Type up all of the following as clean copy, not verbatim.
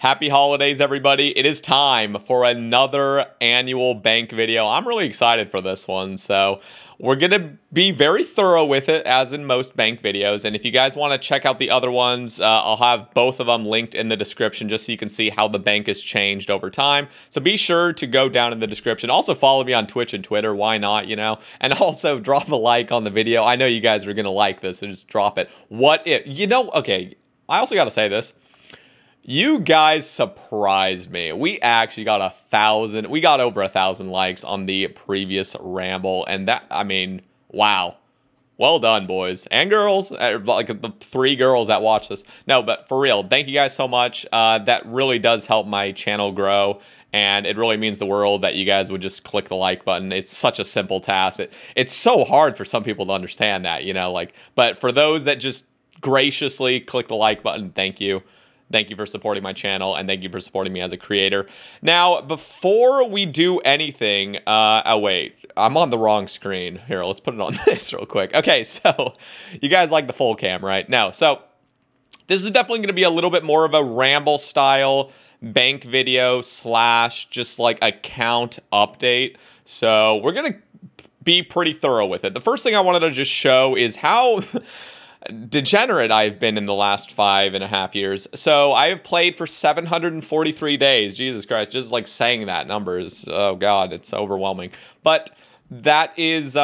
Happy holidays, everybody. It is time for another annual bank video. I'm really excited for this one. So we're going to be very thorough with it, as in most bank videos. And if you guys want to check out the other ones, I'll have both of them linked in the description just so you can see how the bank has changed over time. So be sure to go down in the description. Also follow me on Twitch and Twitter. Why not, you know? And also drop a like on the video. I know you guys are going to like this, so just drop it. What if, you know, okay, I also got to say this. You guys surprised me. We actually got over 1,000 likes on the previous ramble. And that, I mean, wow. Well done, boys and girls. Like the 3 girls that watch this. No, but for real, thank you guys so much. That really does help my channel grow. And it really means the world that you guys would just click the like button. It's such a simple task. It's so hard for some people to understand that, you know, like, but for those that just graciously click the like button, thank you. Thank you for supporting my channel, and thank you for supporting me as a creator. Now, before we do anything, oh wait, I'm on the wrong screen. Here, let's put it on this real quick. Okay, so you guys like the full cam, right? No, so this is definitely going to be a little bit more of a ramble style bank video slash just like account update. So we're going to be pretty thorough with it. The first thing I wanted to just show is how degenerate I've been in the last 5.5 years. So I have played for 743 days. Jesus Christ, just like saying that number is, oh God, it's overwhelming. But that is,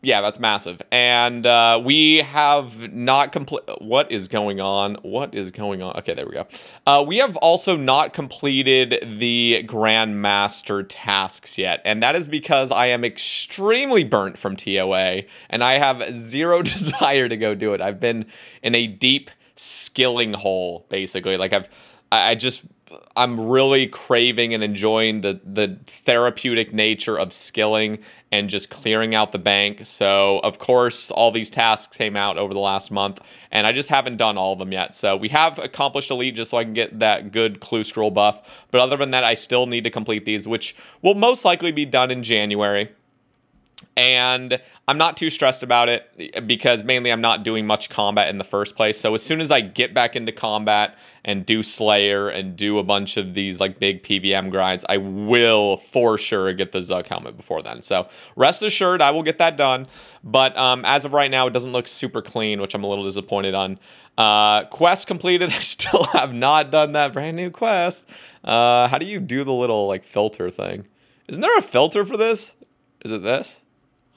yeah, that's massive. And we have not what is going on? What is going on? Okay, there we go. We have also not completed the Grandmaster tasks yet. And that is because I am extremely burnt from TOA. And I have zero desire to go do it. I've been in a deep skilling hole, basically. Like I'm really craving and enjoying the therapeutic nature of skilling and just clearing out the bank. So, of course, all these tasks came out over the last month, and I just haven't done all of them yet. So we have accomplished Elite just so I can get that good clue scroll buff. But other than that, I still need to complete these, which will most likely be done in January. And I'm not too stressed about it because mainly I'm not doing much combat in the first place. So as soon as I get back into combat and do Slayer and do a bunch of these like big PVM grinds, I will for sure get the Zug helmet before then. So rest assured, I will get that done. But as of right now, it doesn't look super clean, which I'm a little disappointed on. Quest completed. I still have not done that brand new quest. How do you do the little like filter thing? Isn't there a filter for this? Is it this?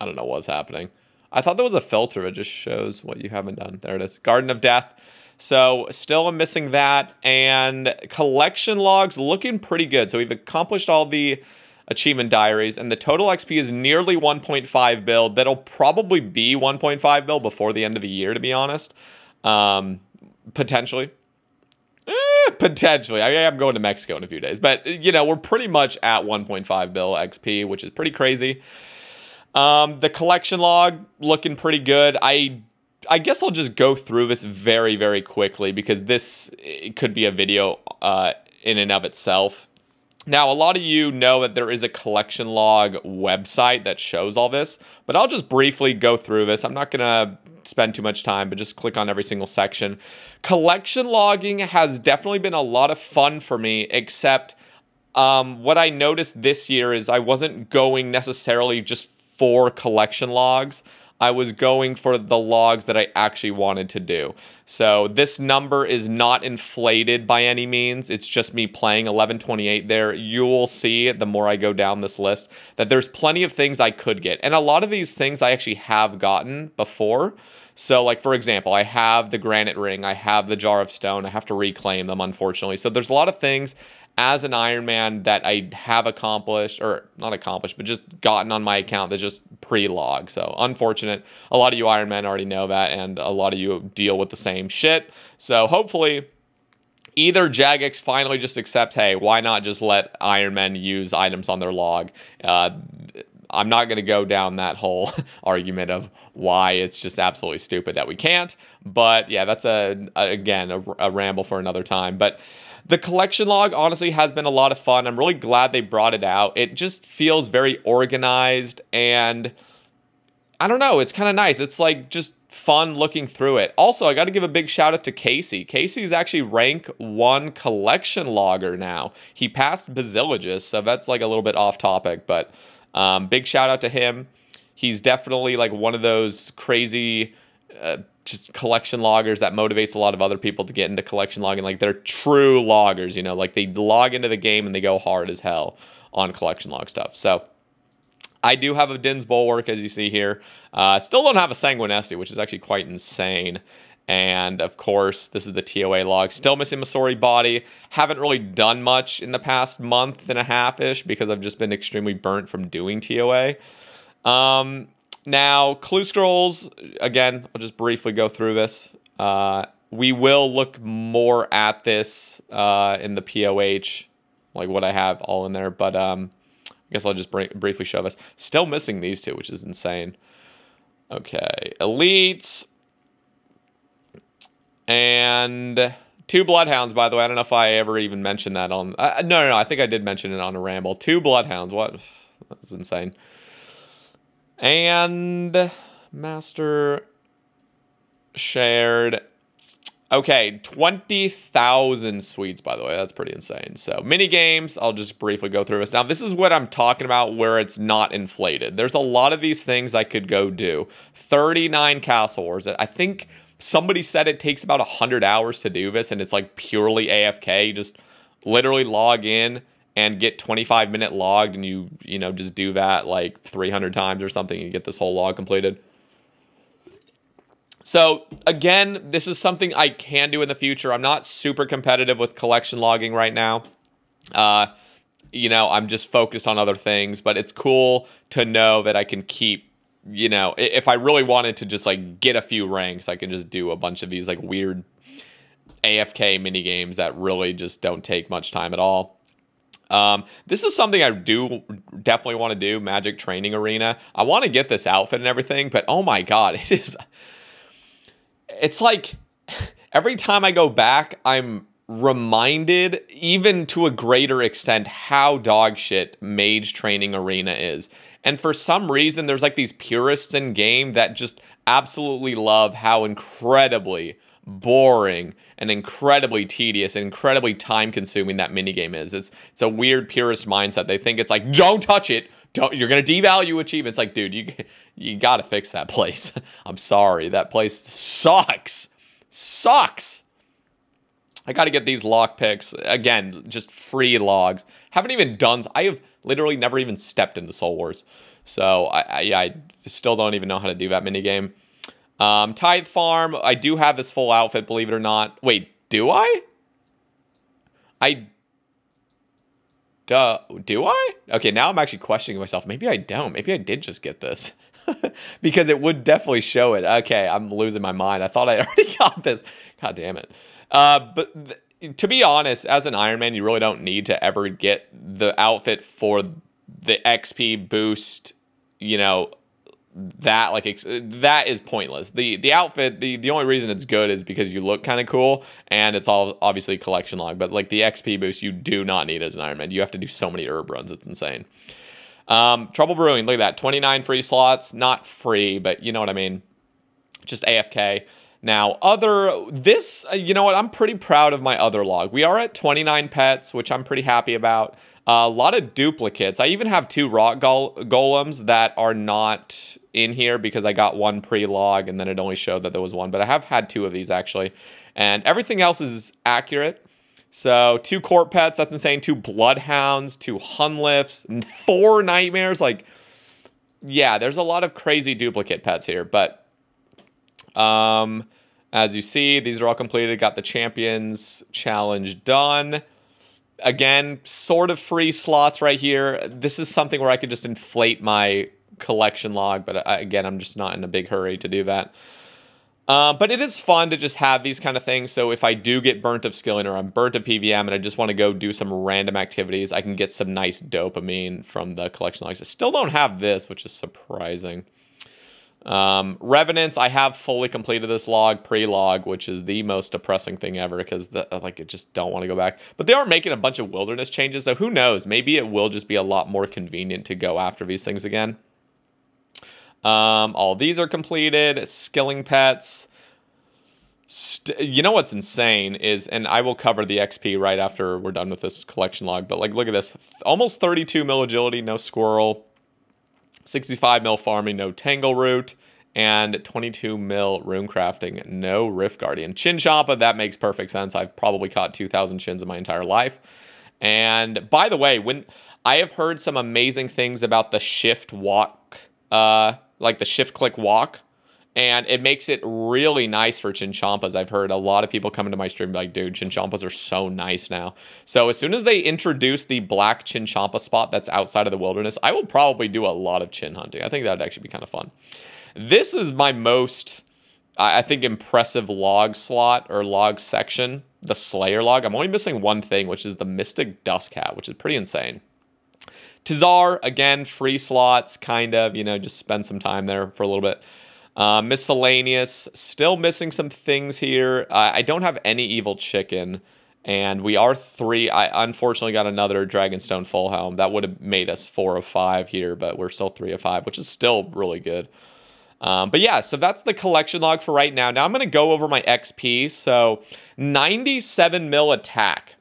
I don't know what's happening. I thought there was a filter. It just shows what you haven't done. There it is. Garden of Death. So still missing that. And collection logs looking pretty good. So we've accomplished all the achievement diaries. And the total XP is nearly 1.5 bill. That'll probably be 1.5 bill before the end of the year, to be honest. Potentially. Potentially. I am going to Mexico in a few days. But, you know, we're pretty much at 1.5 bill XP, which is pretty crazy. The collection log looking pretty good. I guess I'll just go through this very, very quickly because it could be a video in and of itself. Now, a lot of you know that there is a collection log website that shows all this, but I'll just briefly go through this. I'm not going to spend too much time, but just click on every single section. Collection logging has definitely been a lot of fun for me, except what I noticed this year is I wasn't going necessarily just for collection logs. I was going for the logs that I actually wanted to do. So this number is not inflated by any means. It's just me playing 1128 there. You will see the more I go down this list that there's plenty of things I could get. And a lot of these things I actually have gotten before. So like, for example, I have the granite ring. I have the jar of stone. I have to reclaim them, unfortunately. So there's a lot of things as an Iron Man that I have accomplished, or not accomplished, but just gotten on my account that's just pre-log. So unfortunate. A lot of you Iron Men already know that, and a lot of you deal with the same shit. So hopefully either Jagex finally just accepts, hey, why not just let Iron Men use items on their log? I'm not going to go down that whole argument of why it's just absolutely stupid that we can't. But yeah, that's again a ramble for another time. But the collection log honestly has been a lot of fun. I'm really glad they brought it out. It just feels very organized, and I don't know, it's kind of nice. It's like just fun looking through it. Also, I got to give a big shout out to Casey. Casey is actually rank 1 collection logger now. He passed Basilogist, so that's like a little bit off topic, but big shout out to him. He's definitely like one of those crazy just collection loggers that motivates a lot of other people to get into collection logging. Like they're true loggers, you know, like they log into the game and they go hard as hell on collection log stuff. So I do have a Din's Bulwark, as you see here. Still don't have a Sanguinesti, which is actually quite insane. And, of course, this is the TOA log. Still missing Masori body. Haven't really done much in the past month and a half-ish because I've just been extremely burnt from doing TOA. Now, Clue Scrolls, again, I'll just briefly go through this. We will look more at this in the POH, like what I have all in there. But I guess I'll just briefly show this. Still missing these two, which is insane. Okay, Elites. And 2 Bloodhounds, by the way. I don't know if I ever even mentioned that on... No, I think I did mention it on a ramble. 2 Bloodhounds. What? That's insane. And Master Shared. Okay, 20,000 sweets, by the way. That's pretty insane. So, mini games, I'll just briefly go through this. Now, this is what I'm talking about where it's not inflated. There's a lot of these things I could go do. 39 Castle Wars. I think somebody said it takes about 100 hours to do this, and it's like purely AFK. You just literally log in and get 25-minute logged, and you know, just do that like 300 times or something, and you get this whole log completed. So, again, this is something I can do in the future. I'm not super competitive with collection logging right now. You know, I'm just focused on other things, but it's cool to know that I can keep, you know, if I really wanted to just, like, get a few ranks, I can just do a bunch of these, like, weird AFK mini games that really just don't take much time at all. This is something I do definitely want to do, Magic Training Arena. I want to get this outfit and everything, but oh my god, it is... It's like every time I go back, I'm reminded, even to a greater extent, how dog shit Mage Training Arena is. And for some reason, there's like these purists in game that just absolutely love how incredibly boring and incredibly tedious and incredibly time-consuming that minigame is. It's a weird purist mindset. They think it's like, don't touch it. You're going to devalue achievements. Like, dude, you got to fix that place. I'm sorry. That place sucks. Sucks. I got to get these lockpicks. Again, just free logs. Haven't even done... I have literally never even stepped into Soul Wars. So, I still don't even know how to do that minigame. Tithe Farm. I do have this full outfit, believe it or not. Wait, do I? Do I? Okay, now I'm actually questioning myself. Maybe I don't. Maybe I did just get this. Because it would definitely show it. Okay, I'm losing my mind. I thought I already got this. God damn it. But to be honest, as an Iron Man, you really don't need to ever get the outfit for the XP boost, you know, that that is pointless. The outfit, the only reason it's good is because you look kind of cool, and it's all obviously collection log, but like the XP boost you do not need as an Iron Man. You have to do so many herb runs, it's insane. Trouble Brewing, look at that, 29 free slots, not free, but you know what I mean, just AFK. Now, you know what, I'm pretty proud of my other log. We are at 29 pets, which I'm pretty happy about. A lot of duplicates. I even have 2 rock golems that are not in here because I got 1 pre-log and then it only showed that there was 1. But I have had 2 of these actually. And everything else is accurate. So 2 court pets, that's insane. 2 bloodhounds, 2 hunlifts, and 4 nightmares. Like, yeah, there's a lot of crazy duplicate pets here. But as you see, these are all completed. Got the champions challenge done. Again, sort of free slots right here. This is something where I could just inflate my collection log, but again, I'm just not in a big hurry to do that. But it is fun to just have these kind of things, so if I do get burnt of skilling or I'm burnt of PVM and I just want to go do some random activities, I can get some nice dopamine from the collection logs. I still don't have this, which is surprising. Revenants, I have fully completed this log, pre-log, which is the most depressing thing ever because I just don't want to go back. But they are making a bunch of wilderness changes, so who knows? Maybe it will just be a lot more convenient to go after these things again. All these are completed. Skilling pets. You know what's insane is, and I will cover the XP right after we're done with this collection log, but like, look at this. Almost 32 mil agility, no squirrel. 65 mil farming, no tangle root. And 22 mil rune crafting, no Rift Guardian. Chinchompa, that makes perfect sense. I've probably caught 2,000 chins in my entire life. And by the way, when I have heard some amazing things about the shift walk, like the shift click walk, and it makes it really nice for Chinchompas. I've heard a lot of people come into my stream like, dude, Chinchompas are so nice now. So as soon as they introduce the black Chinchompa spot that's outside of the wilderness, I will probably do a lot of chin hunting. I think that would actually be kind of fun. This is my most, I think, impressive log slot or log section, the Slayer log. I'm only missing one thing, which is the Mystic Dusk Hat, which is pretty insane. Tizar, again, free slots, kind of, you know, just spend some time there for a little bit. Miscellaneous, still missing some things here. I don't have any Evil Chicken, and we are 3. I unfortunately got another Dragonstone Full Helm. That would have made us 4 of 5 here, but we're still 3 of 5, which is still really good. But yeah, so that's the collection log for right now. Now I'm going to go over my XP. So 97 mil attack.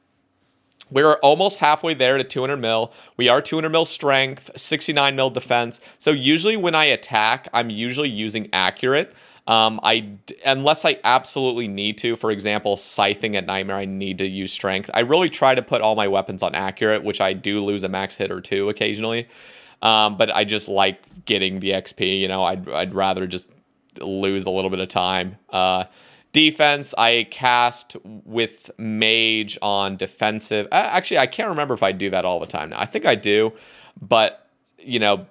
We're almost halfway there to 200 mil. We are 200 mil strength, 69 mil defense. So usually when I attack, I'm usually using accurate. Unless I absolutely need to, for example, scything at Nightmare, I need to use strength. I really try to put all my weapons on accurate, which I do lose a max hit or 2 occasionally. But I just like getting the XP, you know, I'd rather just lose a little bit of time. Defense, I cast with Mage on defensive. Actually, I can't remember if I do that all the time now. I think I do, but, you know,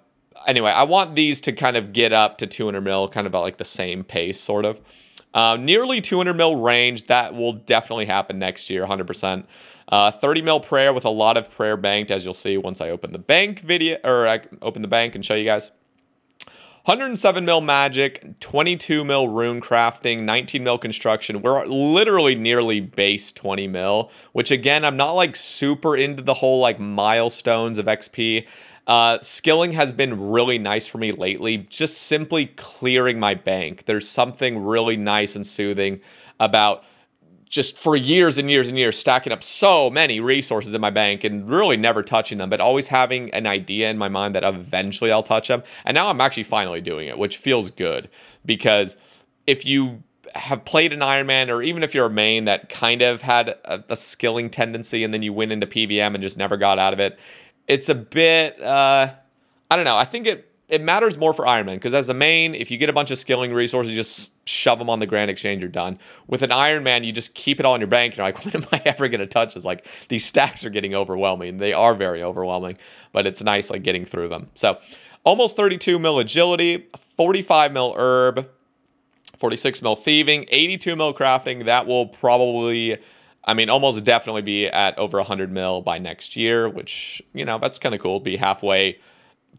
anyway, I want these to kind of get up to 200 mil, kind of at like the same pace, sort of. Nearly 200 mil range, that will definitely happen next year, 100%. 30 mil prayer with a lot of prayer banked, as you'll see once I open the bank video, or I open the bank and show you guys. 107 mil magic, 22 mil rune crafting, 19 mil construction. We're literally nearly base 20 mil, which again, I'm not like super into the whole like milestones of XP. Skilling has been really nice for me lately, just simply clearing my bank. There's something really nice and soothing about just for years and years and years stacking up so many resources in my bank and really never touching them, but always having an idea in my mind that eventually I'll touch them. And now I'm actually finally doing it, which feels good, because if you have played an Iron Man, or even if you're a main that kind of had a skilling tendency and then you went into PVM and just never got out of it, it's a bit, I don't know. I think it matters more for Iron Man, because as a main, if you get a bunch of skilling resources, you just shove them on the Grand Exchange, you're done. With an Iron Man, you just keep it all in your bank. You're like, when am I ever going to touch this? Like, these stacks are getting overwhelming. They are very overwhelming, but it's nice like getting through them. So almost 32 mil agility, 45 mil herb, 46 mil thieving, 82 mil crafting. That will probably, I mean, almost definitely be at over 100 mil by next year, which, you know, that's kind of cool. Be halfway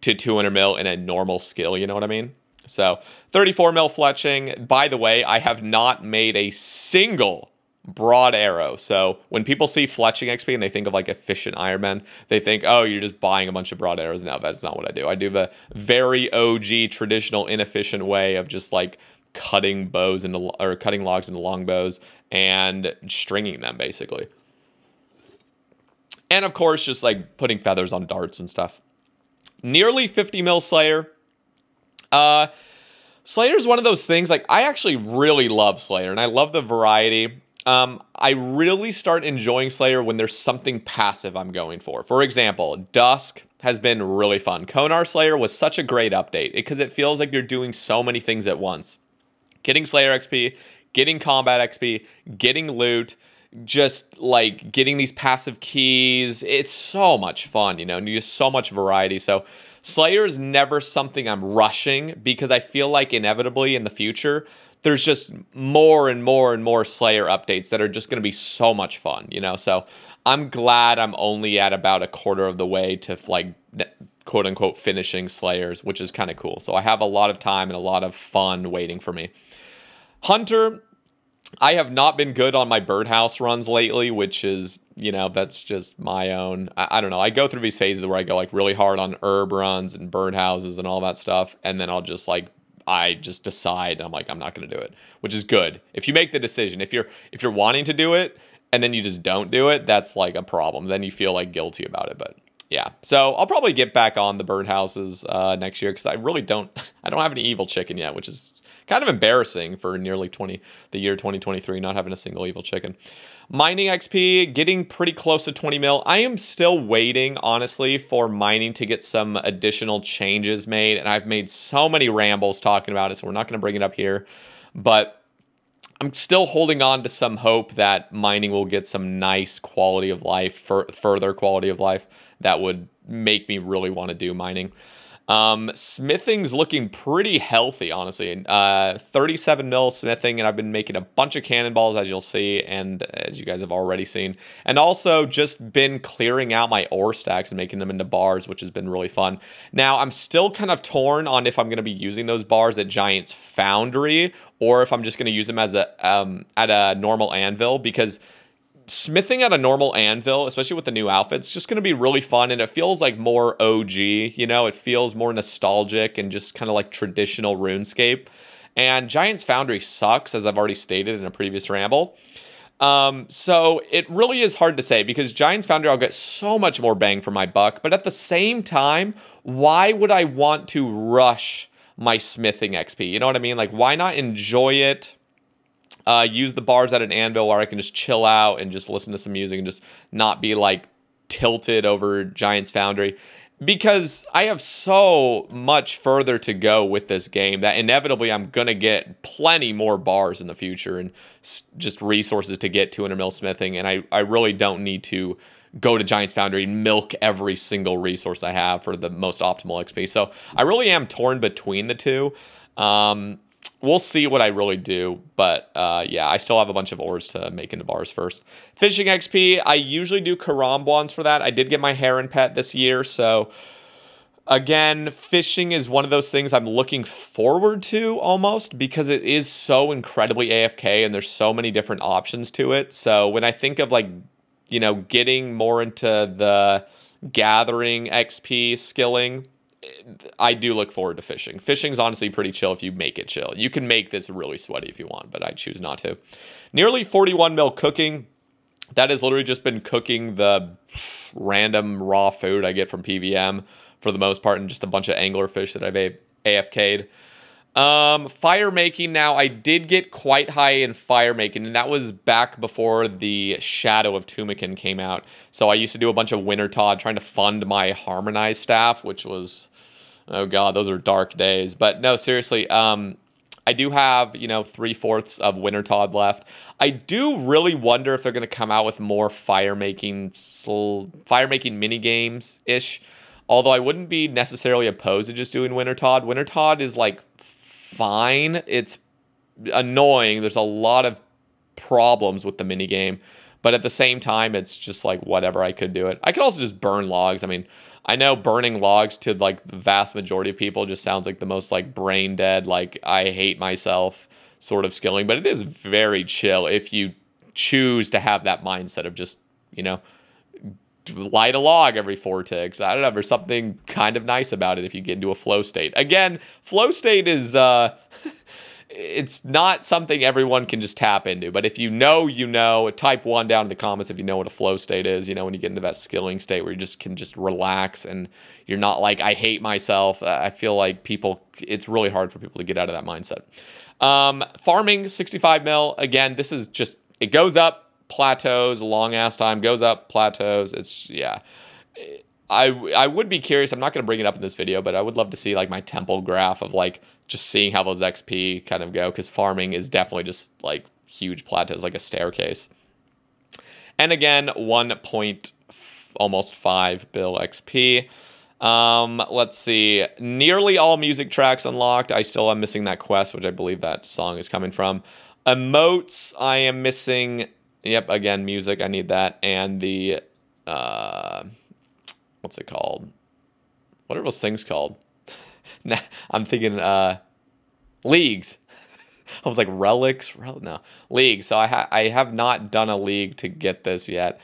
to 200 mil in a normal skill, you know what I mean? So 34 mil fletching. By the way, I have not made a single broad arrow. So when people see fletching XP and they think of like efficient Iron Man, they think, oh, you're just buying a bunch of broad arrows. No, that's not what I do. I do the very OG traditional inefficient way of just like cutting bows into, or cutting logs into longbows and stringing them basically. And of course, just like putting feathers on darts and stuff. Nearly 50 mil Slayer. Slayer's one of those things, like, I actually really love Slayer, and I love the variety. I really start enjoying Slayer when there's something passive I'm going for. For example, Dusk has been really fun. Konar Slayer was such a great update, because it feels like you're doing so many things at once. Getting Slayer XP, getting combat XP, getting loot, just like getting these passive keys. It's so much fun, you know, and you just so much variety. So Slayer is never something I'm rushing, because I feel like inevitably in the future there's just more and more and more Slayer updates that are just going to be so much fun, you know. So I'm glad I'm only at about a quarter of the way to like quote unquote finishing Slayers, which is kind of cool. So I have a lot of time and a lot of fun waiting for me. Hunter, I have not been good on my birdhouse runs lately, which is, that's just my own. I don't know. I go through these phases where I go like really hard on herb runs and birdhouses and all that stuff. And then I'll just like, I just decide, I'm like, I'm not going to do it, which is good. If you make the decision, if you're wanting to do it and then you just don't do it, that's like a problem. Then you feel like guilty about it. But yeah, so I'll probably get back on the birdhouses next year because I really don't have any evil chicken yet, which is kind of embarrassing for nearly the year 2023, not having a single evil chicken. Mining XP, getting pretty close to 20 mil. I am still waiting, honestly, for mining to get some additional changes made, and I've made so many rambles talking about it, so we're not going to bring it up here, but I'm still holding on to some hope that mining will get some nice quality of life, further quality of life that would make me really want to do mining. Smithing's looking pretty healthy, honestly. 37 mil smithing, and I've been making a bunch of cannonballs, as you'll see, and as you guys have already seen. And also just been clearing out my ore stacks and making them into bars, which has been really fun. Now, I'm still kind of torn on if I'm going to be using those bars at Giant's Foundry, or if I'm just going to use them as at a normal anvil, because smithing at a normal anvil, especially with the new outfits, is just going to be really fun, and it feels like more OG, it feels more nostalgic and just kind of like traditional RuneScape. And Giant's Foundry sucks, as I've already stated in a previous ramble. So it really is hard to say, because Giant's Foundry, I'll get so much more bang for my buck, but at the same time, why would I want to rush my smithing XP? You know what I mean? Like, why not enjoy it? Use the bars at an anvil where I can just chill out and just listen to some music and just not be like tilted over Giant's Foundry, because I have so much further to go with this game that inevitably I'm going to get plenty more bars in the future and just resources to get 200 mil smithing. And I really don't need to go to Giant's Foundry and milk every single resource I have for the most optimal XP. So I really am torn between the two. We'll see what I really do, but yeah, I still have a bunch of ores to make into bars first. Fishing XP, I usually do karambwans for that. I did get my heron pet this year, so again, fishing is one of those things I'm looking forward to almost, because it is so incredibly AFK and there's so many different options to it. So when I think of like, getting more into the gathering XP skilling, I do look forward to fishing. Fishing's honestly pretty chill if you make it chill. You can make this really sweaty if you want, but I choose not to. Nearly 41 mil cooking. That has literally just been cooking the random raw food I get from PVM for the most part, and just a bunch of anglerfish that I've AFK'd. Fire making, now I did get quite high in fire making, and that was back before the Shadow of Tumakin came out. So I used to do a bunch of Winter Todd trying to fund my Harmonized staff, which was, oh god, those are dark days. But no, seriously, I do have, 3/4 of Winter Todd left. I do really wonder if they're going to come out with more fire making mini games ish. Although I wouldn't be necessarily opposed to just doing Winter Todd. Winter Todd is like fine. It's annoying. There's a lot of problems with the minigame, but at the same time, it's just like whatever. I could do it. I could also just burn logs. I mean, I know burning logs to like the vast majority of people just sounds like the most like brain dead, like I hate myself sort of skilling, but it is very chill if you choose to have that mindset of just, light a log every 4 ticks. I don't know, there's something kind of nice about it if you get into a flow state. Again, flow state is it's not something everyone can just tap into, but if you know, type 1 down in the comments if you know what a flow state is, when you get into that skilling state where you just can just relax and you're not like, I hate myself. I feel like it's really hard for people to get out of that mindset. Farming 65 mil, again, this is just, it goes up, plateaus, long ass time, goes up, plateaus. It's, yeah. I would be curious, I'm not going to bring it up in this video, but I would love to see like my temple graph of like just seeing how those XP kind of go, because farming is definitely just like huge plateaus, like a staircase. And again, almost 5 bill XP. Let's see, nearly all music tracks unlocked. I still am missing that quest, which I believe that song is coming from. Emotes, I am missing. Yep, again, music, I need that. And the, what's it called? What are those things called? Nah, I'm thinking, leagues. I was like, relics? No. League. So I have not done a league to get this yet.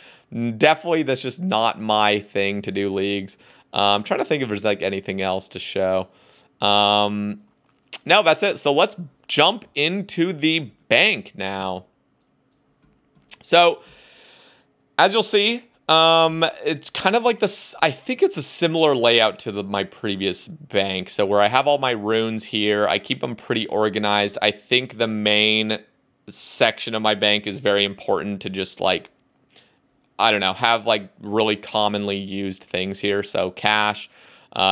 Definitely, that's just not my thing to do leagues. I'm trying to think if there's like anything else to show. No, that's it. So let's jump into the bank now. So, as you'll see, it's kind of like this. I think it's a similar layout to my previous bank. So where I have all my runes here, I keep them pretty organized. I think the main section of my bank is very important to just like, I don't know, have like really commonly used things here. So cash,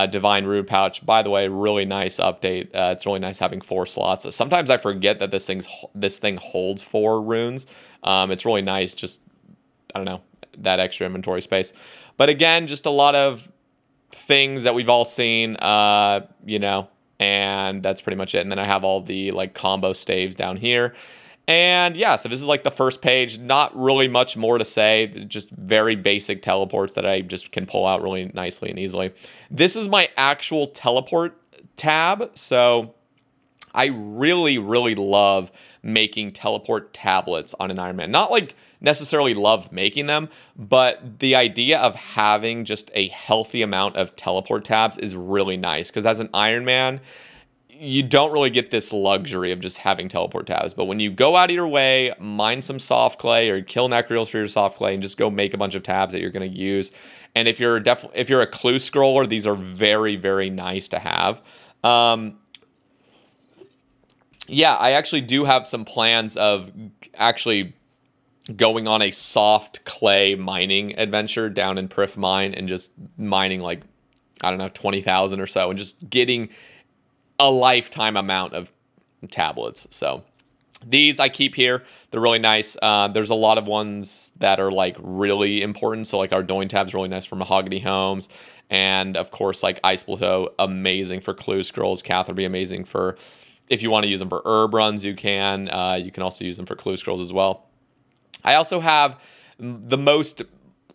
divine rune pouch. By the way, really nice update. It's really nice having 4 slots. Sometimes I forget that this thing holds 4 runes. It's really nice. Just, I don't know, that extra inventory space. But again, just a lot of things that we've all seen, you know, and that's pretty much it. And then I have all the like combo staves down here. And yeah, so this is like the first page. Not really much more to say. Just very basic teleports that I just can pull out really nicely and easily. This is my actual teleport tab. So I really, really love making teleport tablets on an Iron Man. Not like necessarily love making them, but the idea of having just a healthy amount of teleport tabs is really nice. Because as an Iron Man, you don't really get this luxury of just having teleport tabs. But when you go out of your way, mine some soft clay or kill necroils for your soft clay and just go make a bunch of tabs that you're going to use. And if you're a clue scroller, these are very, very nice to have. Yeah, I actually do have some plans of actually going on a soft clay mining adventure down in Prif Mine and just mining like, I don't know, 20,000 or so and just getting a lifetime amount of tablets. So these I keep here. They're really nice. There's a lot of ones that are like really important. So like our Doin tab's really nice for Mahogany Homes. And of course, like Ice Plateau, amazing for clue scrolls. Catherby, amazing for, if you want to use them for herb runs, you can. You can also use them for clue scrolls as well. I also have the most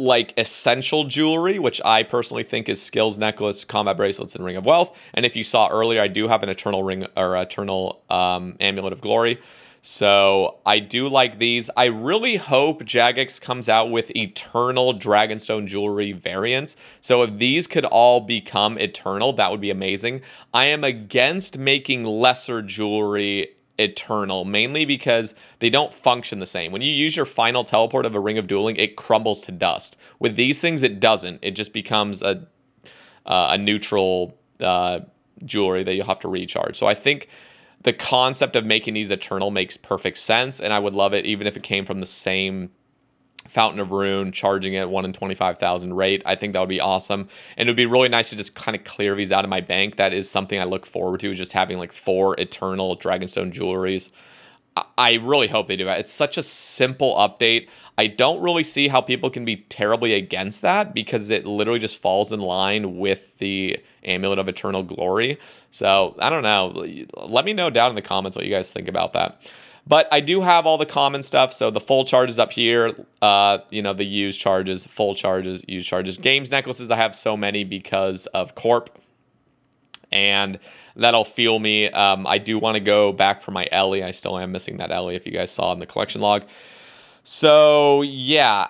like essential jewelry, which I personally think is Skills Necklace, Combat Bracelets, and Ring of Wealth. And if you saw earlier, I do have an Eternal Ring or Eternal Amulet of Glory. So I do like these. I really hope Jagex comes out with Eternal Dragonstone Jewelry variants. So if these could all become Eternal, that would be amazing. I am against making lesser jewelry Eternal, mainly because they don't function the same. When you use your final teleport of a Ring of Dueling, it crumbles to dust. With these things, it doesn't. It just becomes a neutral jewelry that you'll have to recharge. So I think the concept of making these Eternal makes perfect sense, and I would love it even if it came from the same Fountain of Rune, charging it 1 in 25,000 rate. I think that would be awesome. And it would be really nice to just kind of clear these out of my bank. That is something I look forward to, just having like 4 Eternal Dragonstone jewelries. I really hope they do that. It's such a simple update. I don't really see how people can be terribly against that because it literally just falls in line with the Amulet of Eternal Glory. So I don't know. Let me know down in the comments what you guys think about that. But I do have all the common stuff. So the full charges up here, you know, the used charges, full charges, used charges. Games necklaces, I have so many because of Corp. And that'll fuel me. I do want to go back for my Ellie. I still am missing that Ellie, if you guys saw in the collection log. So, yeah.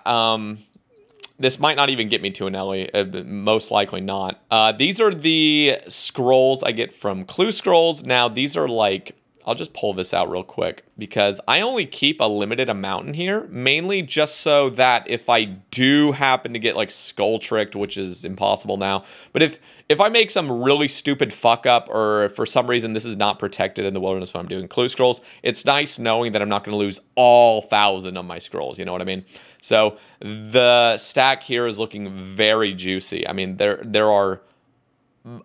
This might not even get me to an Ellie. Most likely not. These are the scrolls I get from Clue Scrolls. Now, these are like, I'll just pull this out real quick because I only keep a limited amount in here, mainly just so that if I do happen to get like skull tricked, which is impossible now, but if I make some really stupid fuck up or for some reason this is not protected in the wilderness when I'm doing clue scrolls, it's nice knowing that I'm not going to lose all 1,000 of my scrolls, you know what I mean? So the stack here is looking very juicy. I mean, there are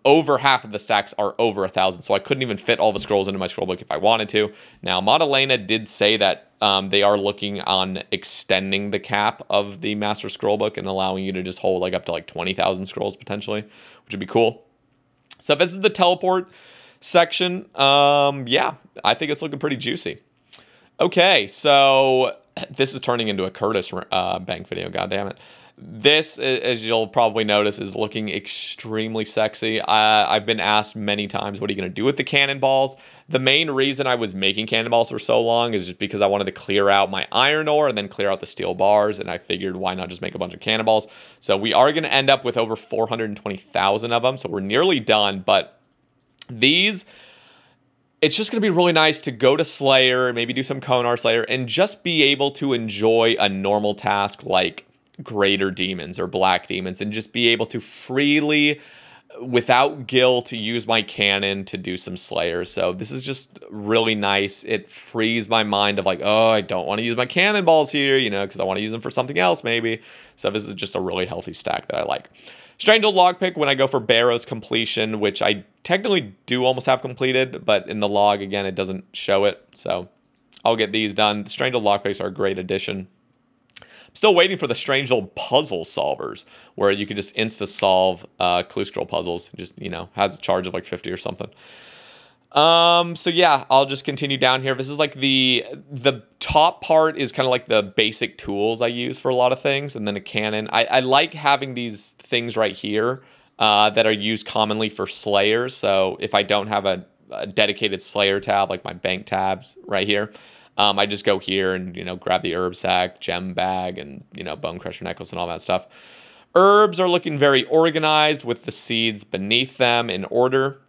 over half of the stacks are over 1,000, so I couldn't even fit all the scrolls into my scroll book if I wanted to. Now, Madalena did say that they are looking on extending the cap of the Master Scroll Book and allowing you to just hold like up to like 20,000 scrolls potentially, which would be cool. So this is the teleport section. Yeah, I think it's looking pretty juicy. Okay, so this is turning into a Curtis bank video, god damn it. This, as you'll probably notice, is looking extremely sexy. I've been asked many times, what are you going to do with the cannonballs? The main reason I was making cannonballs for so long is just because I wanted to clear out my iron ore and then clear out the steel bars, and I figured why not just make a bunch of cannonballs? So we are going to end up with over 420,000 of them, so we're nearly done, but these... It's just going to be really nice to go to Slayer, maybe do some Konar Slayer, and just be able to enjoy a normal task like Greater Demons or Black Demons, and just be able to freely, without guilt, use my cannon to do some Slayers. So this is just really nice. It frees my mind of like, oh, I don't want to use my cannonballs here, you know, because I want to use them for something else maybe. So this is just a really healthy stack that I like. Strangled Lockpick when I go for Barrow's completion, which I technically do almost have completed, but in the log, again, it doesn't show it. So I'll get these done. The Strangled Lockpicks are a great addition. I'm still waiting for the Strangled Puzzle Solvers, where you could just insta-solve clue scroll puzzles. Just, you know, has a charge of like 50 or something. So yeah, I'll just continue down here. This is like the top part is kind of like the basic tools I use for a lot of things, and then a cannon. I like having these things right here that are used commonly for Slayers. So if I don't have a dedicated Slayer tab, like my bank tabs right here, I just go here and, you know, grab the herb sack, gem bag, and, you know, bone crusher necklace and all that stuff. Herbs are looking very organized with the seeds beneath them in order.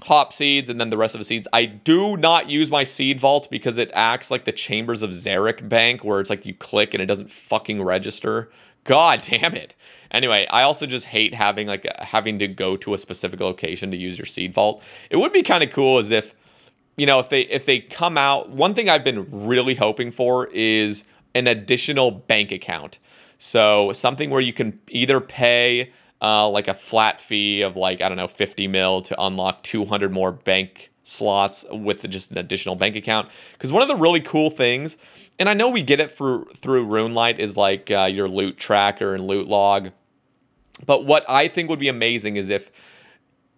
Hop seeds, and then the rest of the seeds. I do not use my seed vault because it acts like the Chambers of Zarek bank, where it's like you click and it doesn't fucking register. God damn it. Anyway, I also just hate having having to go to a specific location to use your seed vault. It would be kind of cool as if, you know, if they come out. One thing I've been really hoping for is an additional bank account. So something where you can either pay like a flat fee of like, I don't know, 50 mil to unlock 200 more bank slots with just an additional bank account. Because one of the really cool things, and I know we get it through RuneLite, is like your loot tracker and loot log. But what I think would be amazing is if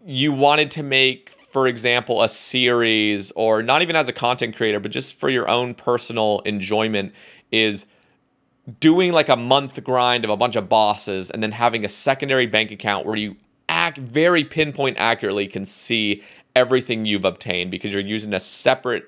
you wanted to make, for example, a series, or not even as a content creator, but just for your own personal enjoyment, is doing like a month grind of a bunch of bosses and then having a secondary bank account where you very pinpoint accurately can see everything you've obtained because you're using a separate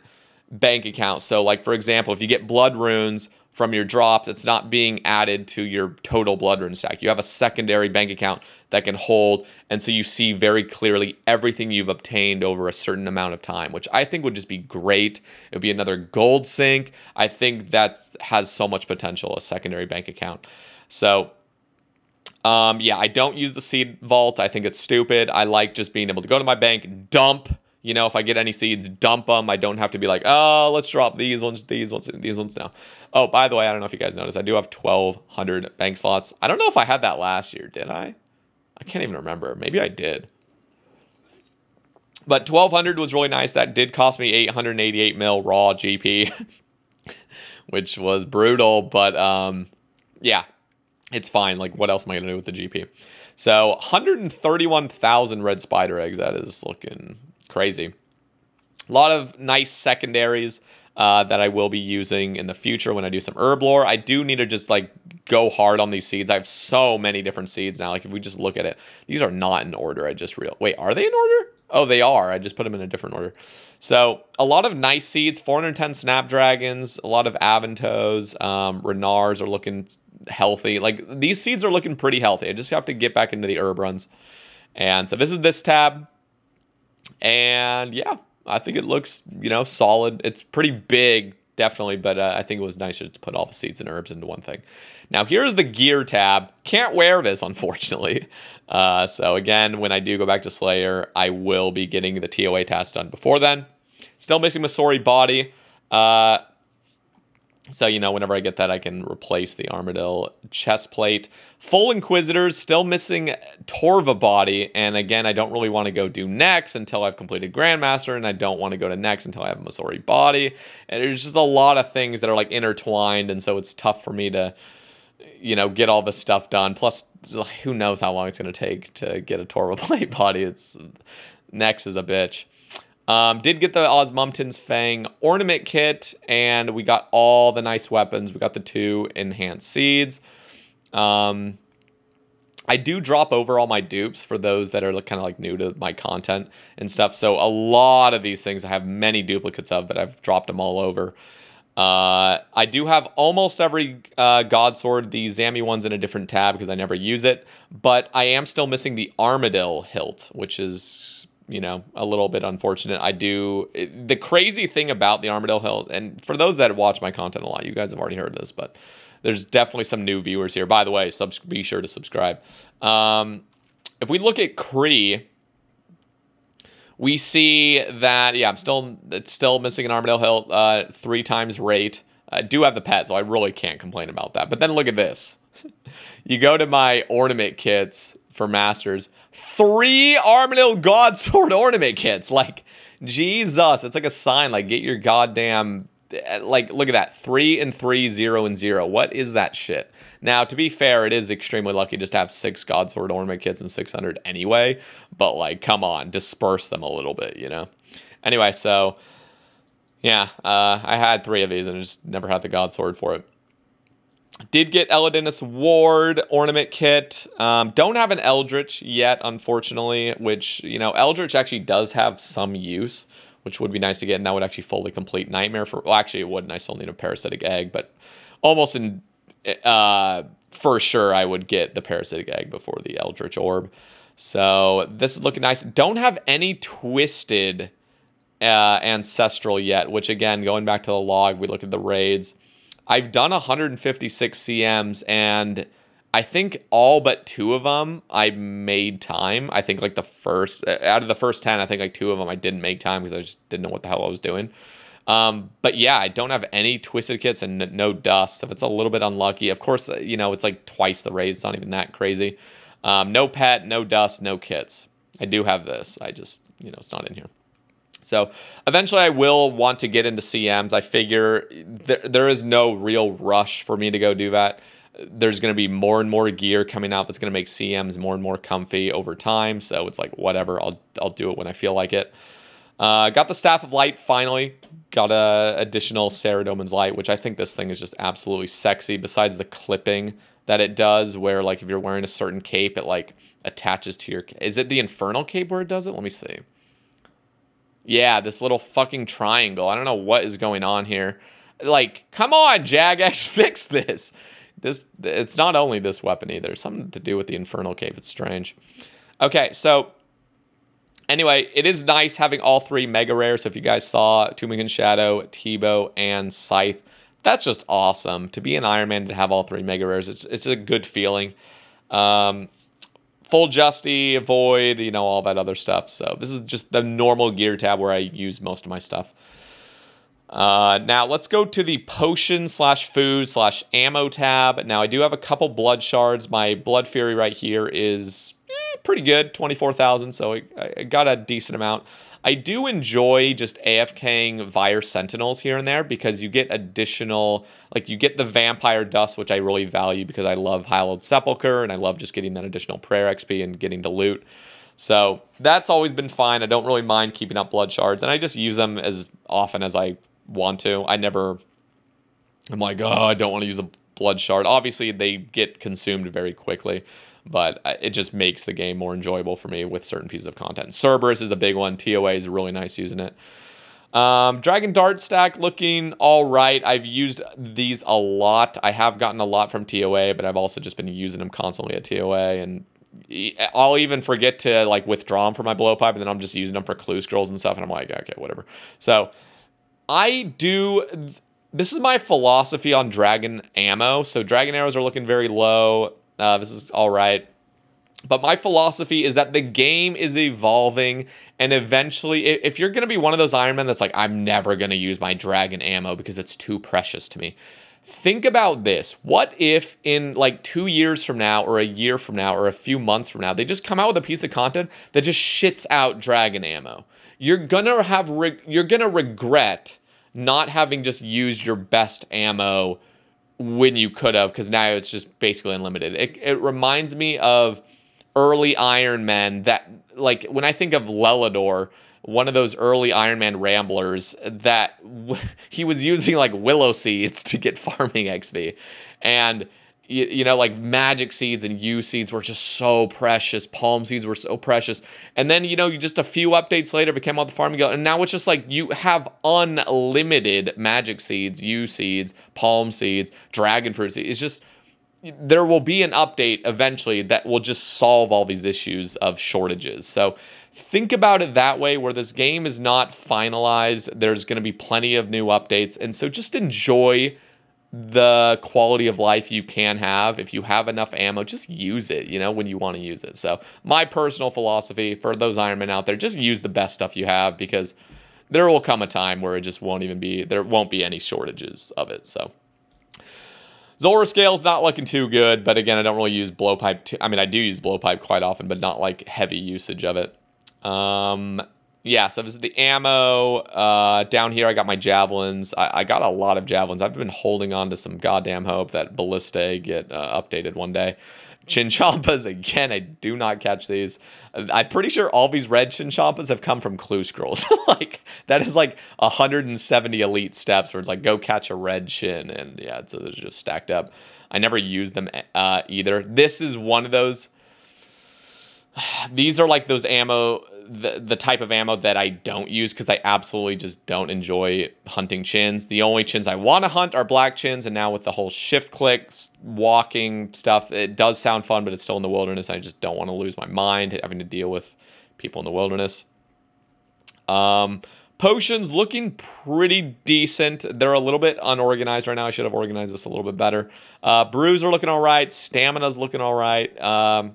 bank account. So like, for example, if you get blood runes from your drops, it's not being added to your total blood rune stack. You have a secondary bank account that can hold, and so you see very clearly everything you've obtained over a certain amount of time, which I think would just be great. It would be another gold sink. I think that has so much potential, a secondary bank account. So yeah, I don't use the seed vault. I think it's stupid. I like just being able to go to my bank, dump. You know, if I get any seeds, dump them. I don't have to be like, oh, let's drop these ones now. Oh, by the way, I don't know if you guys noticed, I do have 1,200 bank slots. I don't know if I had that last year, did I? I can't even remember. Maybe I did. But 1,200 was really nice. That did cost me 888 mil raw GP, which was brutal. But yeah, it's fine. Like, what else am I going to do with the GP? So 131,000 red spider eggs. That is looking crazy. A lot of nice secondaries that I will be using in the future when I do some herb lore. I do need to just like go hard on these seeds. I have so many different seeds now. Like if we just look at it, these are not in order. Wait, are they in order? Oh, they are. I just put them in a different order. So a lot of nice seeds, 410 snapdragons, a lot of aventos, renards are looking healthy. Like these seeds are looking pretty healthy. I just have to get back into the herb runs. And so this is this tab. And yeah, I think it looks, you know, solid. It's pretty big, definitely, but I think it was nice to put all the seeds and herbs into one thing. Now, here's the gear tab. Can't wear this, unfortunately. So again, when I do go back to Slayer, I will be getting the TOA task done before then. Still missing Masori body. So, you know, whenever I get that, I can replace the Armadillo chest plate. Full Inquisitors, still missing Torva body. And again, I don't really want to go do Nex until I've completed Grandmaster, and I don't want to go to Nex until I have a Masori body. And there's just a lot of things that are like intertwined, and so it's tough for me to, you know, get all this stuff done. Plus, who knows how long it's going to take to get a Torva plate body. Nex is a bitch. Did get the Osmumten's Fang ornament kit, and we got all the nice weapons. We got the 2 enhanced seeds. I do drop over all my dupes for those that are kind of like new to my content and stuff. So a lot of these things I have many duplicates of, but I've dropped them all over. I do have almost every God Sword. The Zami one's in a different tab because I never use it. But I am still missing the Armadillo hilt, which is, you know, a little bit unfortunate. The crazy thing about the Armadillo hilt, and for those that watch my content a lot, you guys have already heard this, but there's definitely some new viewers here. By the way, be sure to subscribe. If we look at Kree, we see that, yeah, it's still missing an Armadillo hilt, 3 times rate. I do have the pet, so I really can't complain about that. But then look at this. You go to my ornament kits for Masters, 3 Armadillo God Sword ornament kits. Like, Jesus, it's like a sign, like, get your goddamn... Like, look at that. 3 and 3, 0 and 0. What is that shit? Now, to be fair, it is extremely lucky just to have 6 God Sword ornament kits and 600 anyway. But, like, come on. Disperse them a little bit, you know? Anyway, so, yeah. I had 3 of these and I just never had the God Sword for it. Did get Elodinus Ward ornament kit. Don't have an Eldritch yet, unfortunately. Which, you know, Eldritch actually does have some use, which would be nice to get, and that would actually fully complete Nightmare for... Well, actually, it wouldn't. I still need a Parasitic Egg, but almost for sure I would get the Parasitic Egg before the Eldritch Orb. So this is looking nice. Don't have any Twisted Ancestral yet, which, again, going back to the log, we looked at the raids. I've done 156 CMs, and I think all but 2 of them I made time. I think like out of the first 10, I think like 2 of them I didn't make time because I just didn't know what the hell I was doing. But yeah, I don't have any Twisted kits and no dust. If it's a little bit unlucky, of course, you know, it's like twice the rate. It's not even that crazy. No pet, no dust, no kits. I do have this. I just, you know, it's not in here. So eventually I will want to get into CMs. I figure there is no real rush for me to go do that. There's going to be more and more gear coming out that's going to make CMs more and more comfy over time. So it's like, whatever, I'll do it when I feel like it. Got the Staff of Light finally. Got a additional Saradomin's Light, which I think this thing is just absolutely sexy. Besides the clipping that it does, where like if you're wearing a certain cape, it like attaches to your... Is it the Infernal Cape where it does it? Let me see. Yeah, this little fucking triangle. I don't know what is going on here. Like, come on, Jagex, fix this. It's not only this weapon either. It's something to do with the Infernal Cape. It's strange. Okay, so anyway, it is nice having all 3 mega rares. So if you guys saw Tumigan Shadow, Tebow, and Scythe, that's just awesome. To be an Iron Man to have all 3 mega rares, it's a good feeling. Full Justy, Void, you know, all that other stuff. So this is just the normal gear tab where I use most of my stuff. Now let's go to the potion / food / ammo tab. Now I do have a couple blood shards. My blood fury right here is pretty good, 24,000. So I got a decent amount. I do enjoy just AFKing Vire Sentinels here and there because you get additional, like you get the Vampire Dust, which I really value because I love Hallowed Sepulchre and I love just getting that additional prayer XP and getting to loot. So that's always been fine. I don't really mind keeping up blood shards, and I just use them as often as I want to. I'm like, oh, I don't want to use a blood shard. Obviously, they get consumed very quickly, but it just makes the game more enjoyable for me with certain pieces of content. Cerberus is a big one. TOA is really nice using it. Dragon Dart stack looking all right. I've used these a lot. I have gotten a lot from TOA, but I've also just been using them constantly at TOA, and I'll even forget to like withdraw them from my blowpipe, and then I'm just using them for clue scrolls and stuff, and I'm like, okay, whatever. So this is my philosophy on dragon ammo. So dragon arrows are looking very low. This is all right. But my philosophy is that the game is evolving, and eventually, if you're going to be one of those Iron Men that's like, I'm never going to use my dragon ammo because it's too precious to me. Think about this. What if in like 2 years from now, or a year from now, or a few months from now, they just come out with a piece of content that just shits out dragon ammo? You're gonna regret not having just used your best ammo when you could have, because now it's just basically unlimited. It reminds me of early Iron Men that, like, when I think of Lelador, one of those early Iron Man ramblers, that he was using like willow seeds to get farming XP. And you know, like magic seeds and U seeds were just so precious. Palm seeds were so precious. And then, you know, you just a few updates later became on the farm and now it's just like you have unlimited magic seeds, U seeds, palm seeds, dragon fruit seeds. It's just, there will be an update eventually that will just solve all these issues of shortages. So think about it that way, where this game is not finalized. There's going to be plenty of new updates. And so just enjoy the quality of life you can have. If you have enough ammo, just use it, you know, when you want to use it. So my personal philosophy for those Iron Men out there, just use the best stuff you have, because there will come a time where it just won't even be, there won't be any shortages of it. So Zora Scale's not looking too good, but again, I don't really use blowpipe. I mean, I do use blowpipe quite often, but not like heavy usage of it. Yeah, so this is the ammo. Down here, I got my javelins. I got a lot of javelins. I've been holding on to some goddamn hope that Ballistae get updated one day. Chinchompas, again, I do not catch these. I'm pretty sure all these red Chinchompas have come from clue scrolls. Like, that is like 170 elite steps where it's like, go catch a red Chin. And yeah, so they're just stacked up. I never use them either. This is one of those. These are like those ammo, the type of ammo that I don't use because I absolutely just don't enjoy hunting chins. The only chins I want to hunt are black chins, and now with the whole shift click, walking stuff, it does sound fun, but it's still in the wilderness. I just don't want to lose my mind having to deal with people in the wilderness. Potions looking pretty decent. They're a little bit unorganized right now. I should have organized this a little bit better. Brews are looking all right. Stamina's looking all right.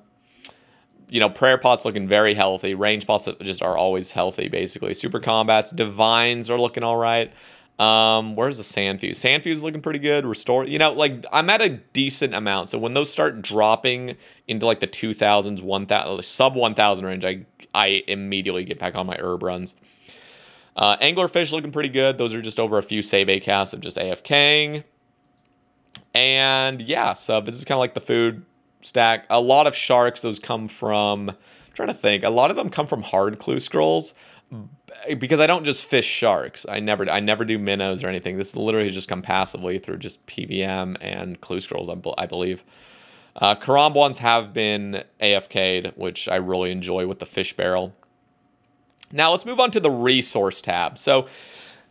You know, prayer pots looking very healthy. Range pots just are always healthy, basically. Super combats, divines are looking all right. Where's the sand fuse? Sand fuse is looking pretty good. Restore, you know, like I'm at a decent amount. So when those start dropping into like the 2000s, 1000, sub 1000 range, I immediately get back on my herb runs. Anglerfish looking pretty good. Those are just over a few Sae Bae casts of just AFKing. And yeah, so this is kind of like the food stack. A lot of sharks, those come from, I'm trying to think, a lot of them come from hard clue scrolls, because I don't just fish sharks. I never do minnows or anything. This literally just come passively through just PVM and clue scrolls, I believe. Karam ones have been AFK'd, which I really enjoy with the fish barrel. Now let's move on to the resource tab. So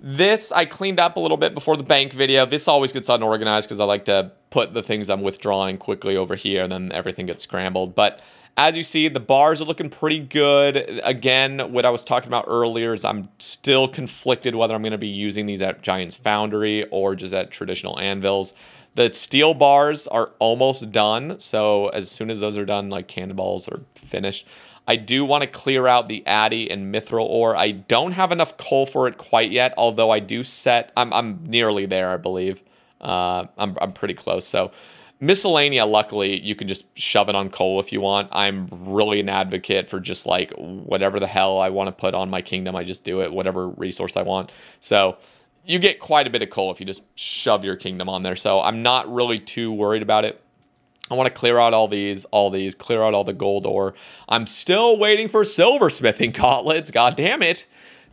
this I cleaned up a little bit before the bank video. This always gets unorganized because I like to put the things I'm withdrawing quickly over here, and then everything gets scrambled. But as you see, the bars are looking pretty good. Again, what I was talking about earlier is I'm still conflicted whether I'm going to be using these at Giant's Foundry or just at traditional anvils. The steel bars are almost done, so as soon as those are done, like cannonballs are finished. I do want to clear out the Addy and Mithril ore. I don't have enough coal for it quite yet, although I do set... I'm nearly there, I believe. I'm pretty close. So Miscellanea, luckily, you can just shove it on coal if you want. I'm really an advocate for just like whatever the hell I want to put on my kingdom, I just do it, whatever resource I want. So you get quite a bit of coal if you just shove your kingdom on there. So I'm not really too worried about it. I want to clear out all these, clear out all the gold ore. I'm still waiting for silversmithing gauntlets, god damn it,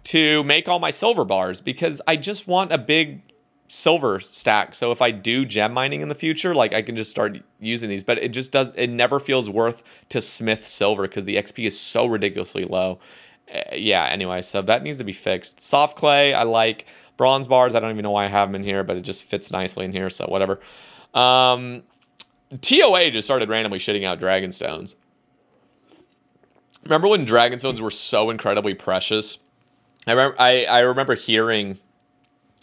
to make all my silver bars, because I just want a big silver stack. So if I do gem mining in the future, like I can just start using these, but it never feels worth to smith silver because the XP is so ridiculously low. Yeah, anyway, so that needs to be fixed. Soft clay, I like. Bronze bars, I don't even know why I have them in here, but it just fits nicely in here, so whatever. TOA just started randomly shitting out Dragonstones. Remember when Dragonstones were so incredibly precious? I remember hearing,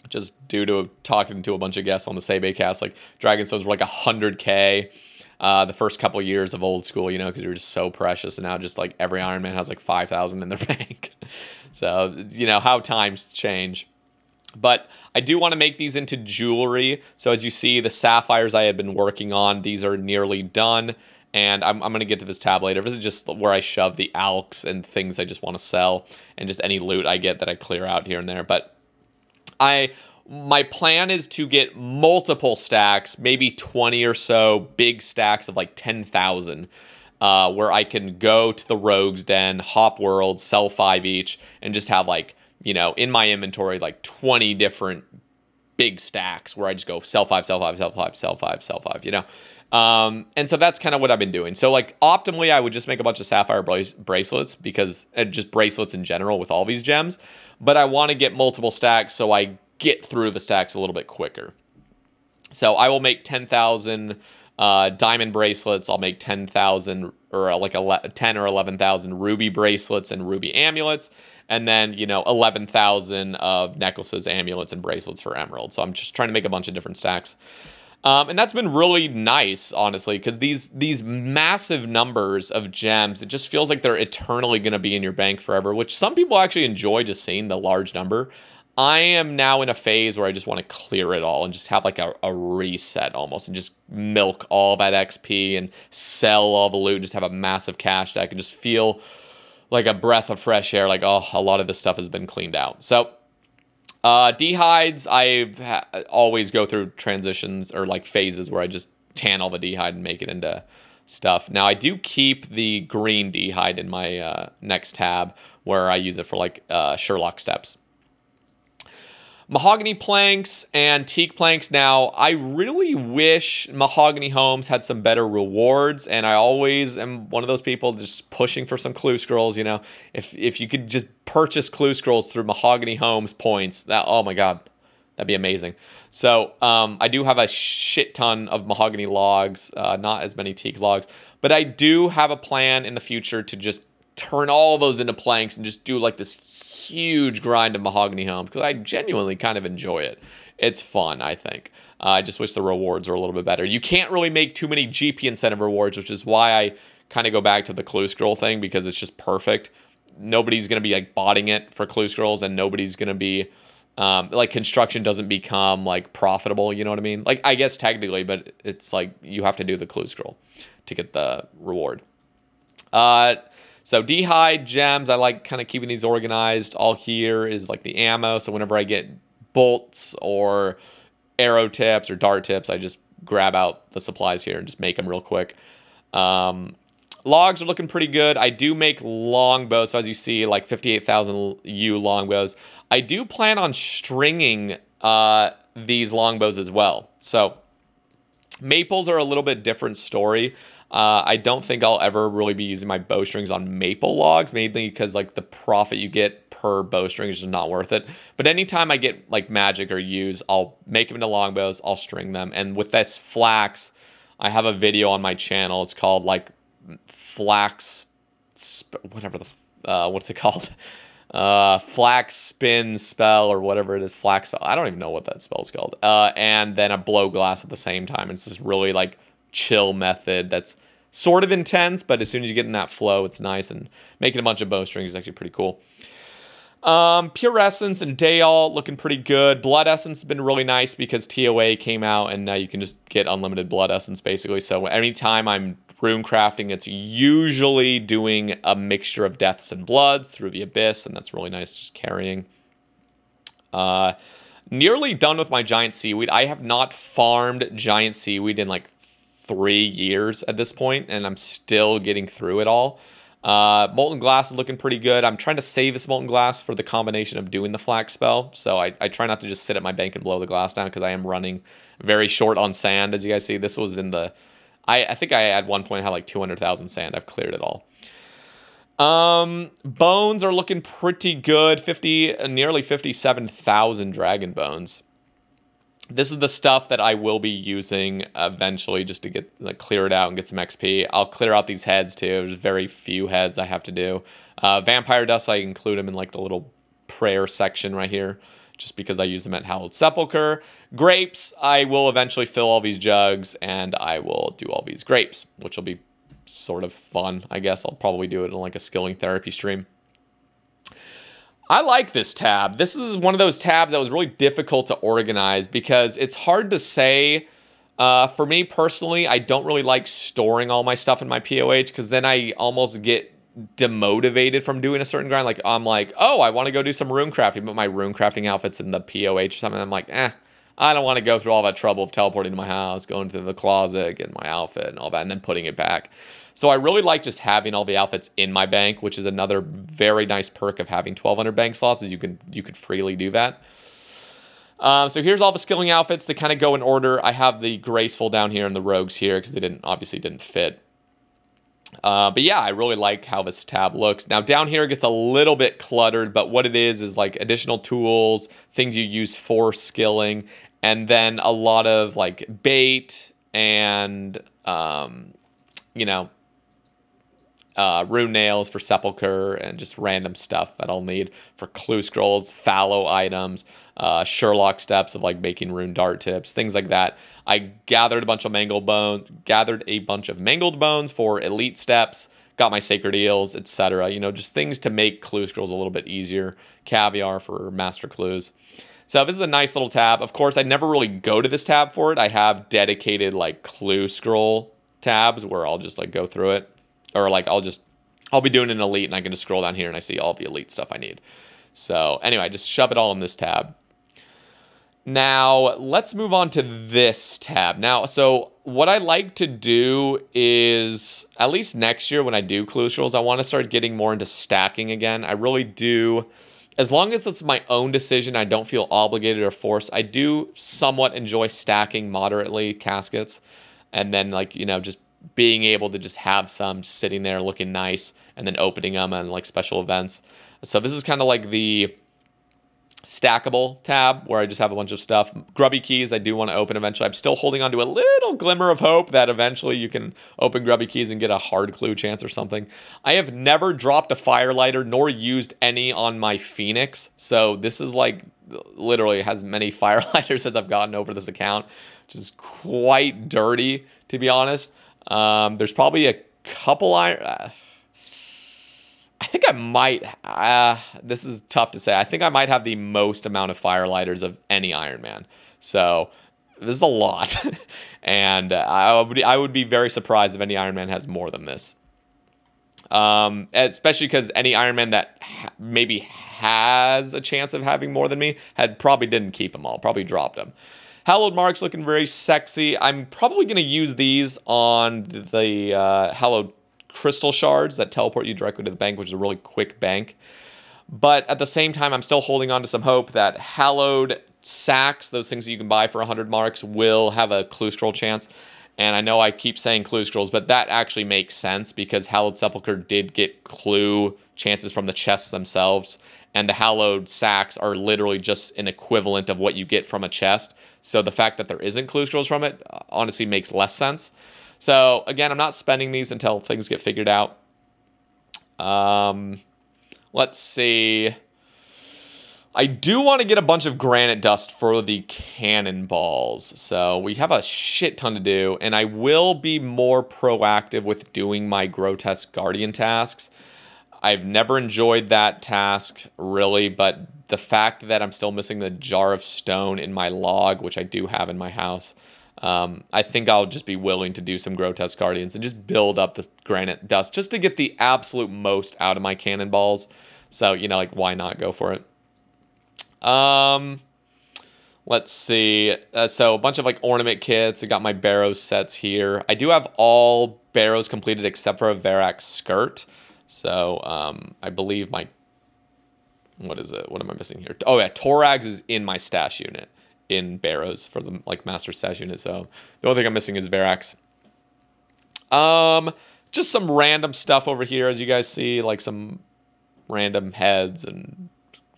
just due to talking to a bunch of guests on the Sae Bae cast, like Dragonstones were like 100K the first couple of years of old school, you know, because they were just so precious, and now just like every Iron Man has like 5,000 in their bank. So, you know, how times change. But I do want to make these into jewelry. So as you see, the sapphires I had been working on, these are nearly done. And I'm going to get to this tab later. This is just where I shove the alks and things I just want to sell, and just any loot I get that I clear out here and there. But my plan is to get multiple stacks, maybe 20 or so big stacks of like 10,000, where I can go to the Rogue's Den, hop worlds, sell 5 each, and just have like, you know, in my inventory, like 20 different big stacks where I just go sell 5, sell 5, sell 5, sell 5, sell 5, you know. And so that's kind of what I've been doing. So like optimally, I would just make a bunch of sapphire bracelets because just bracelets in general with all these gems. But I want to get multiple stacks so I get through the stacks a little bit quicker. So I will make 10,000 diamond bracelets. I'll make 10,000 or like 10 or 11,000 ruby bracelets and ruby amulets. And then, you know, 11,000 of necklaces, amulets, and bracelets for emerald. So I'm just trying to make a bunch of different stacks. And that's been really nice, honestly, because these massive numbers of gems, it just feels like they're eternally going to be in your bank forever, which some people actually enjoy just seeing the large number. I am now in a phase where I just want to clear it all and just have like a reset almost and just milk all that XP and sell all the loot and just have a massive cash deck and just feel like a breath of fresh air. Like, oh, a lot of this stuff has been cleaned out. So dehides, I always go through transitions or like phases where I just tan all the dehide and make it into stuff. Now I do keep the green dehide in my next tab where I use it for like Sherlock steps. Mahogany planks and teak planks. Now, I really wish Mahogany Homes had some better rewards, and I always am one of those people just pushing for some clue scrolls, you know. If you could just purchase clue scrolls through Mahogany Homes points, that, oh my god, that'd be amazing. So, I do have a shit ton of mahogany logs, not as many teak logs, but I do have a plan in the future to just turn all those into planks and just do like this huge grind of Mahogany Homes because I genuinely kind of enjoy it. It's fun, I think. I just wish the rewards were a little bit better. You can't really make too many GP incentive rewards, which is why I kind of go back to the clue scroll thing because it's just perfect. Nobody's going to be like botting it for clue scrolls, and nobody's going to be like construction doesn't become like profitable. You know what I mean? Like, I guess technically, but it's like you have to do the clue scroll to get the reward. So dehide gems, I like kind of keeping these organized. All here is like the ammo. So whenever I get bolts or arrow tips or dart tips, I just grab out the supplies here and just make them real quick. Logs are looking pretty good. I do make longbows. So as you see, like 58,000 U longbows. I do plan on stringing these longbows as well. So maples are a little bit different story. I don't think I'll ever really be using my bowstrings on maple logs, mainly because like the profit you get per bowstring is just not worth it. But anytime I get like magic or use, I'll make them into longbows, I'll string them. And with this flax, I have a video on my channel. It's called like flax, whatever the, what's it called? Flax spin spell or whatever it is, flax spell. I don't even know what that spell is called. And then a blow glass at the same time. It's just really like chill method that's sort of intense, but as soon as you get in that flow, it's nice, and making a bunch of bowstrings is actually pretty cool. Pure Essence and Dayall looking pretty good. Blood Essence has been really nice because TOA came out, and now you can just get unlimited Blood Essence, basically. So anytime I'm rune crafting, it's usually doing a mixture of deaths and bloods through the abyss, and that's really nice, just carrying. Nearly done with my giant seaweed. I have not farmed giant seaweed in like 3 years at this point, and I'm still getting through it all. Molten glass is looking pretty good. I'm trying to save this molten glass for the combination of doing the flax spell, so I try not to just sit at my bank and blow the glass down because I am running very short on sand. As you guys see, this was in the I think I at one point had like 200,000 sand. I've cleared it all. Bones are looking pretty good. Nearly 57,000 dragon bones. This is the stuff that I will be using eventually just to get like clear it out and get some XP. I'll clear out these heads too. There's very few heads I have to do. Vampire dust, I include them in like the little prayer section right here just because I use them at Hallowed Sepulchre. Grapes, I will eventually fill all these jugs and I will do all these grapes, which will be sort of fun, I guess. I'll probably do it in like a skilling therapy stream. I like this tab. This is one of those tabs that was really difficult to organize because it's hard to say. For me personally, I don't really like storing all my stuff in my POH because then I almost get demotivated from doing a certain grind. Like I'm like, oh, I want to go do some rune crafting, but my rune crafting outfit's in the POH or something. I'm like, I don't want to go through all that trouble of teleporting to my house, going to the closet, getting my outfit and all that, and then putting it back. So I really like just having all the outfits in my bank, which is another very nice perk of having 1,200 bank slots, is you could freely do that. So here's all the skilling outfits. They kind of go in order. I have the graceful down here and the rogues here because they obviously didn't fit. But yeah, I really like how this tab looks. Now down here it gets a little bit cluttered, but what it is like additional tools, things you use for skilling, and then a lot of like bait and, you know, rune nails for sepulcher and just random stuff that I'll need for clue scrolls, fallow items, Sherlock steps of like making rune dart tips, things like that. I gathered a bunch of mangled bones for elite steps, got my sacred eels, etc. You know, just things to make clue scrolls a little bit easier. Caviar for master clues. So this is a nice little tab. Of course, I never really go to this tab for it. I have dedicated like clue scroll tabs where I'll just like go through it. Or like I'll be doing an elite and I can just scroll down here and I see all the elite stuff I need. So anyway, just shove it all in this tab. Now let's move on to this tab. Now, so what I like to do is, at least next year when I do clue scrolls, I want to start getting more into stacking again. I really do. As long as it's my own decision, I don't feel obligated or forced. I do somewhat enjoy stacking moderately caskets. And then like, you know, just being able to just have some sitting there looking nice and then opening them on like special events. So this is kind of like the stackable tab where I just have a bunch of stuff. Grubby keys I do want to open eventually. I'm still holding on to a little glimmer of hope that eventually you can open grubby keys and get a hard clue chance or something. I have never dropped a firelighter nor used any on my Phoenix. So this is like literally has many firelighters as I've gotten over this account, which is quite dirty to be honest. There's probably a couple iron. I think I might. This is tough to say. I think I might have the most amount of firelighters of any Iron Man. So this is a lot, and I would be very surprised if any Iron Man has more than this. Especially because any Iron Man that maybe has a chance of having more than me probably didn't keep them all. Probably dropped them. Hallowed marks looking very sexy. I'm probably going to use these on the hallowed crystal shards that teleport you directly to the bank, which is a really quick bank. But at the same time, I'm still holding on to some hope that hallowed sacks, those things that you can buy for 100 marks, will have a clue scroll chance. And I know I keep saying clue scrolls, but that actually makes sense because hallowed sepulcher did get clue chances from the chests themselves. And the hallowed sacks are literally just an equivalent of what you get from a chest. So the fact that there isn't clue scrolls from it honestly makes less sense. So again, I'm not spending these until things get figured out. Let's see. I do want to get a bunch of granite dust for the cannonballs. So we have a shit ton to do. And I will be more proactive with doing my grotesque guardian tasks. I've never enjoyed that task, really, but the fact that I'm still missing the jar of stone in my log, which I do have in my house, I think I'll just be willing to do some grotesque guardians and just build up the granite dust just to get the absolute most out of my cannonballs. So, you know, like, why not go for it? Let's see. So a bunch of like ornament kits. I got my barrows sets here. I do have all barrows completed except for a Verax skirt. So I believe my, what is it? What am I missing here? Oh yeah, Torags is in my stash unit in barrows for the like master stash unit. So the only thing I'm missing is Verax. Just some random stuff over here, as you guys see, like some random heads and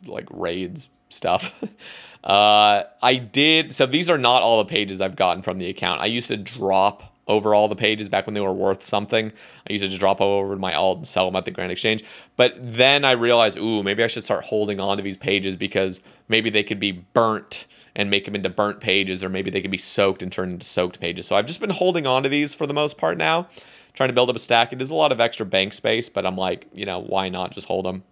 like raids stuff. So these are not all the pages I've gotten from the account. I used to drop over all the pages back when they were worth something. I used to just drop over to my alt and sell them at the Grand Exchange. But then I realized, ooh, maybe I should start holding on to these pages because maybe they could be burnt and make them into burnt pages, or maybe they could be soaked and turned into soaked pages. So I've just been holding on to these for the most part now, trying to build up a stack. It is a lot of extra bank space, but I'm like, you know, why not just hold them?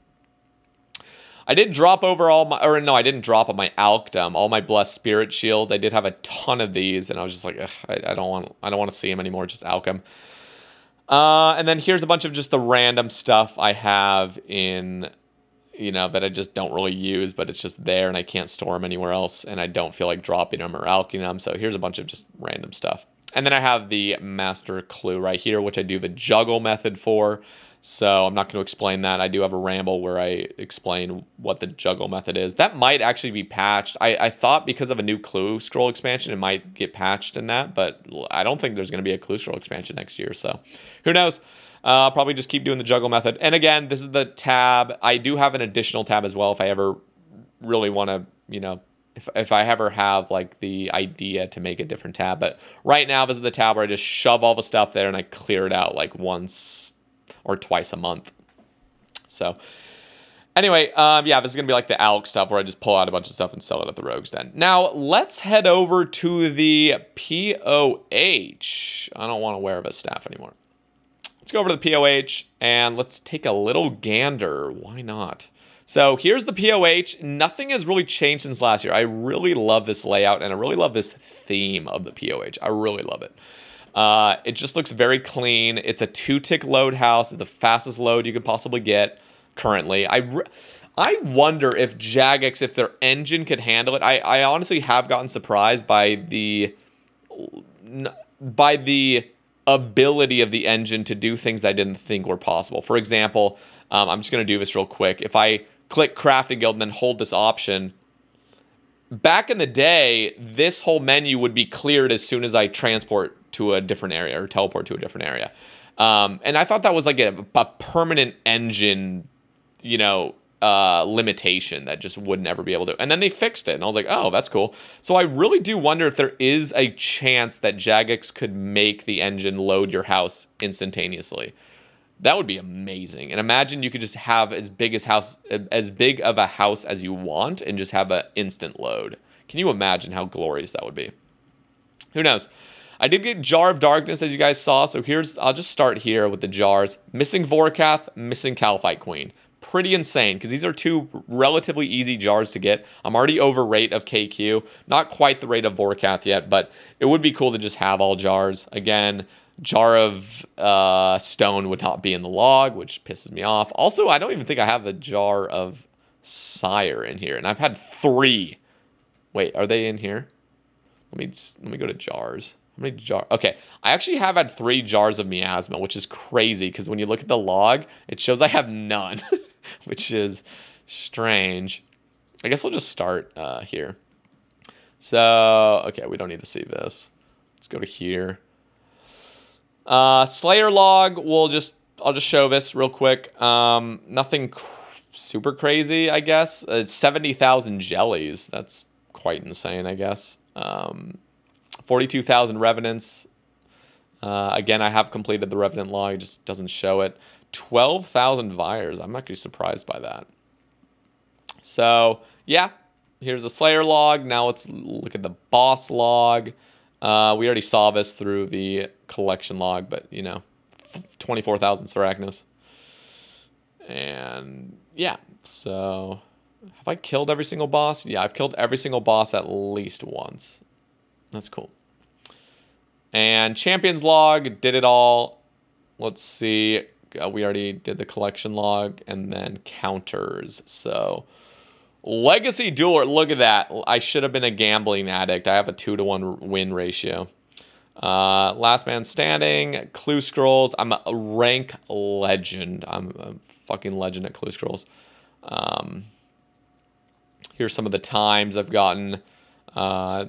I did drop over all my, or no, I didn't drop on my Alchdom, all my Blessed Spirit shields. I did have a ton of these, and I was just like, I don't want to see them anymore, just Alchem. And then here's a bunch of just the random stuff I have in, you know, that I just don't really use, but it's just there, and I can't store them anywhere else, and I don't feel like dropping them or alching them. So here's a bunch of just random stuff. And then I have the master clue right here, which I do the juggle method for. So I'm not going to explain that. I do have a ramble where I explain what the juggle method is. That might actually be patched. I thought because of a new clue scroll expansion, it might get patched in that, but I don't think there's going to be a clue scroll expansion next year. So who knows? I'll probably just keep doing the juggle method. And again, this is the tab. I do have an additional tab as well if I ever really want to, you know, if I ever have like the idea to make a different tab. But right now, this is the tab where I just shove all the stuff there and I clear it out like once or twice a month. So anyway, yeah, this is going to be like the ALK stuff where I just pull out a bunch of stuff and sell it at the Rogue's Den. Now, let's head over to the POH. I don't want to wear this staff anymore. Let's go over to the POH and let's take a little gander. Why not? So here's the POH. Nothing has really changed since last year. I really love this layout and I really love this theme of the POH. I really love it. It just looks very clean. It's a 2-tick load house. It's the fastest load you could possibly get currently. I wonder if Jagex, if their engine could handle it. I honestly have gotten surprised by the ability of the engine to do things I didn't think were possible. For example, I'm just going to do this real quick. If I click Crafting Guild and then hold this option, back in the day, this whole menu would be cleared as soon as I transport to a different area or teleport to a different area. And I thought that was like a permanent engine, you know, limitation that just would never be able to. And then they fixed it. And I was like, oh, that's cool. So I really do wonder if there is a chance that Jagex could make the engine load your house instantaneously. That would be amazing. And imagine you could just have as big of a house as you want and just have an instant load. Can you imagine how glorious that would be? Who knows? I did get Jar of Darkness, as you guys saw. So I'll just start here with the jars. Missing Vorkath, missing Calphite Queen. Pretty insane, because these are two relatively easy jars to get. I'm already over rate of KQ. Not quite the rate of Vorkath yet, but it would be cool to just have all jars. Again, Jar of Stone would not be in the log, which pisses me off. Also, I don't even think I have the Jar of Sire in here, and I've had 3. Wait, are they in here? Let me go to jars. How many jars? Okay, I actually have had 3 jars of Miasma, which is crazy, because when you look at the log, it shows I have none, which is strange. I guess we'll just start here. So, okay, we don't need to see this. Let's go to here. Slayer log, I'll just show this real quick. Nothing super crazy, I guess. It's 70,000 jellies. That's quite insane, I guess. 42,000 revenants. Again, I have completed the revenant log. It just doesn't show it. 12,000 Vires. I'm actually surprised by that. So, yeah. Here's the Slayer log. Now let's look at the boss log. We already saw this through the collection log, but, you know, 24,000 Sarachnis. And, yeah. So, have I killed every single boss? Yeah, I've killed every single boss at least once. That's cool. And Champions log, did it all. Let's see. We already did the collection log and then counters. So, Legacy Dueler, look at that. I should have been a gambling addict. I have a 2-to-1 win ratio. Last Man Standing, Clue Scrolls. I'm a rank legend. I'm a fucking legend at Clue Scrolls. Here's some of the times I've gotten.